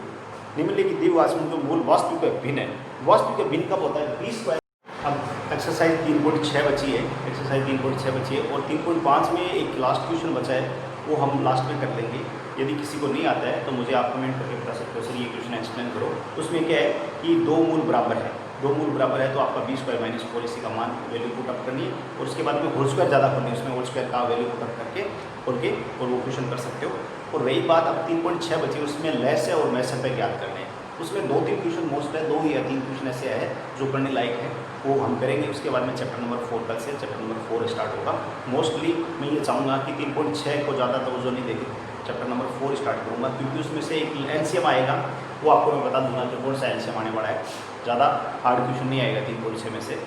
निम्नलिखित द्विवार्षिक जो मूल वास्तविक भिन्न है, वास्तविक भिन्न कब होता है 20 स्क्वायर। अब एक्सरसाइज 3.6 बची है, एक्सरसाइज 3.6 बची है और 3.5 में एक लास्ट क्वेश्चन बचा है, वो हम लास्ट में कर लेंगे। यदि किसी को नहीं आता है तो मुझे आप कमेंट करके बता सकते हो, सर ये क्वेश्चन एक्सप्लेन करो। उसमें क्या है कि दो मूल बराबर है, दो मूल बराबर है तो आपका बी स्क्वायर माइनस 4 इसी का मान वैल्यू पुट अप करनी है और उसके बाद में होल स्क्वायर ज़्यादा करनी है, उसमें होल स्क्वायर का वैल्यू पुट अप करके और वो क्वेश्चन कर सकते हो। और रही बात अब 3.6 बची, उसमें लेस है और मैसेज पे ज्ञात करने हैं। उसमें 2-3 क्वेश्चन मोस्ट है, 2 या 3 क्वेश्चन ऐसे है जो करने लायक है, वो हम करेंगे। उसके बाद में चैप्टर नंबर 4 कल से चैप्टर नंबर 4 स्टार्ट होगा। मोस्टली मैं ये चाहूँगा कि 3.6 को ज़्यादा तवज्जो नहीं देगी, चैप्टर नंबर 4 स्टार्ट करूँगा, क्योंकि उसमें से एक एलसीएम आएगा, वो आपको मैं बता दूंगा कि कौन सा एलसीएम आने वाला है। ज़्यादा हार्ड क्वेश्चन नहीं आएगा 3.6 में से।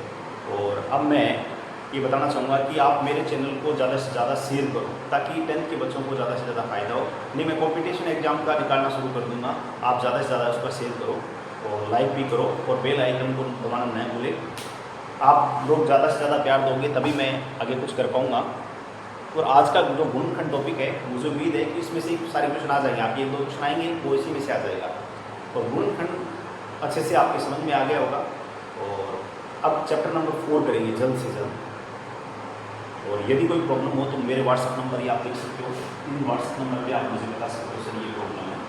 और अब मैं ये बताना चाहूँगा कि आप मेरे चैनल को ज़्यादा से ज़्यादा शेयर करो ताकि 10th के बच्चों को ज़्यादा से ज़्यादा फ़ायदा हो। नहीं, मैं कॉम्पिटिशन एग्जाम का निकालना शुरू कर दूँगा, आप ज़्यादा से ज़्यादा उसका शेयर करो और लाइक भी करो और बेल आइकन को दबाना न भूलें। आप लोग ज़्यादा से ज़्यादा प्यार दोगे तभी मैं आगे कुछ कर पाऊँगा। और आज का जो गुणनखंड टॉपिक है, मुझे उम्मीद है कि इसमें से सारे क्वेश्चन आ जाएंगे, आप 1-2 क्वेश्चन आएंगे वो इसी में से आ जाएगा। और गुणनखंड अच्छे से आपके समझ में आ गया होगा। और अब चैप्टर नंबर 4 करेंगे जल्द से जल्द। और यदि कोई प्रॉब्लम हो तो मेरे व्हाट्सएप नंबर ही आप लिख सकते हो, इन व्हाट्सएप नंबर पे आप मुझे बता सकते हो, सर ये प्रॉब्लम है।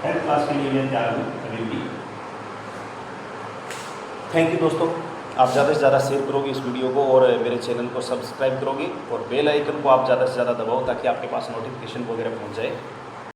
हेल्थ क्लास के लिए मैं तैयार हूँ अभी भी। थैंक यू दोस्तों, आप ज़्यादा से ज़्यादा शेयर करोगे इस वीडियो को और मेरे चैनल को सब्सक्राइब करोगे और बेल आइकन को आप ज़्यादा से ज़्यादा दबाओ ताकि आपके पास नोटिफिकेशन वगैरह पहुँच जाए।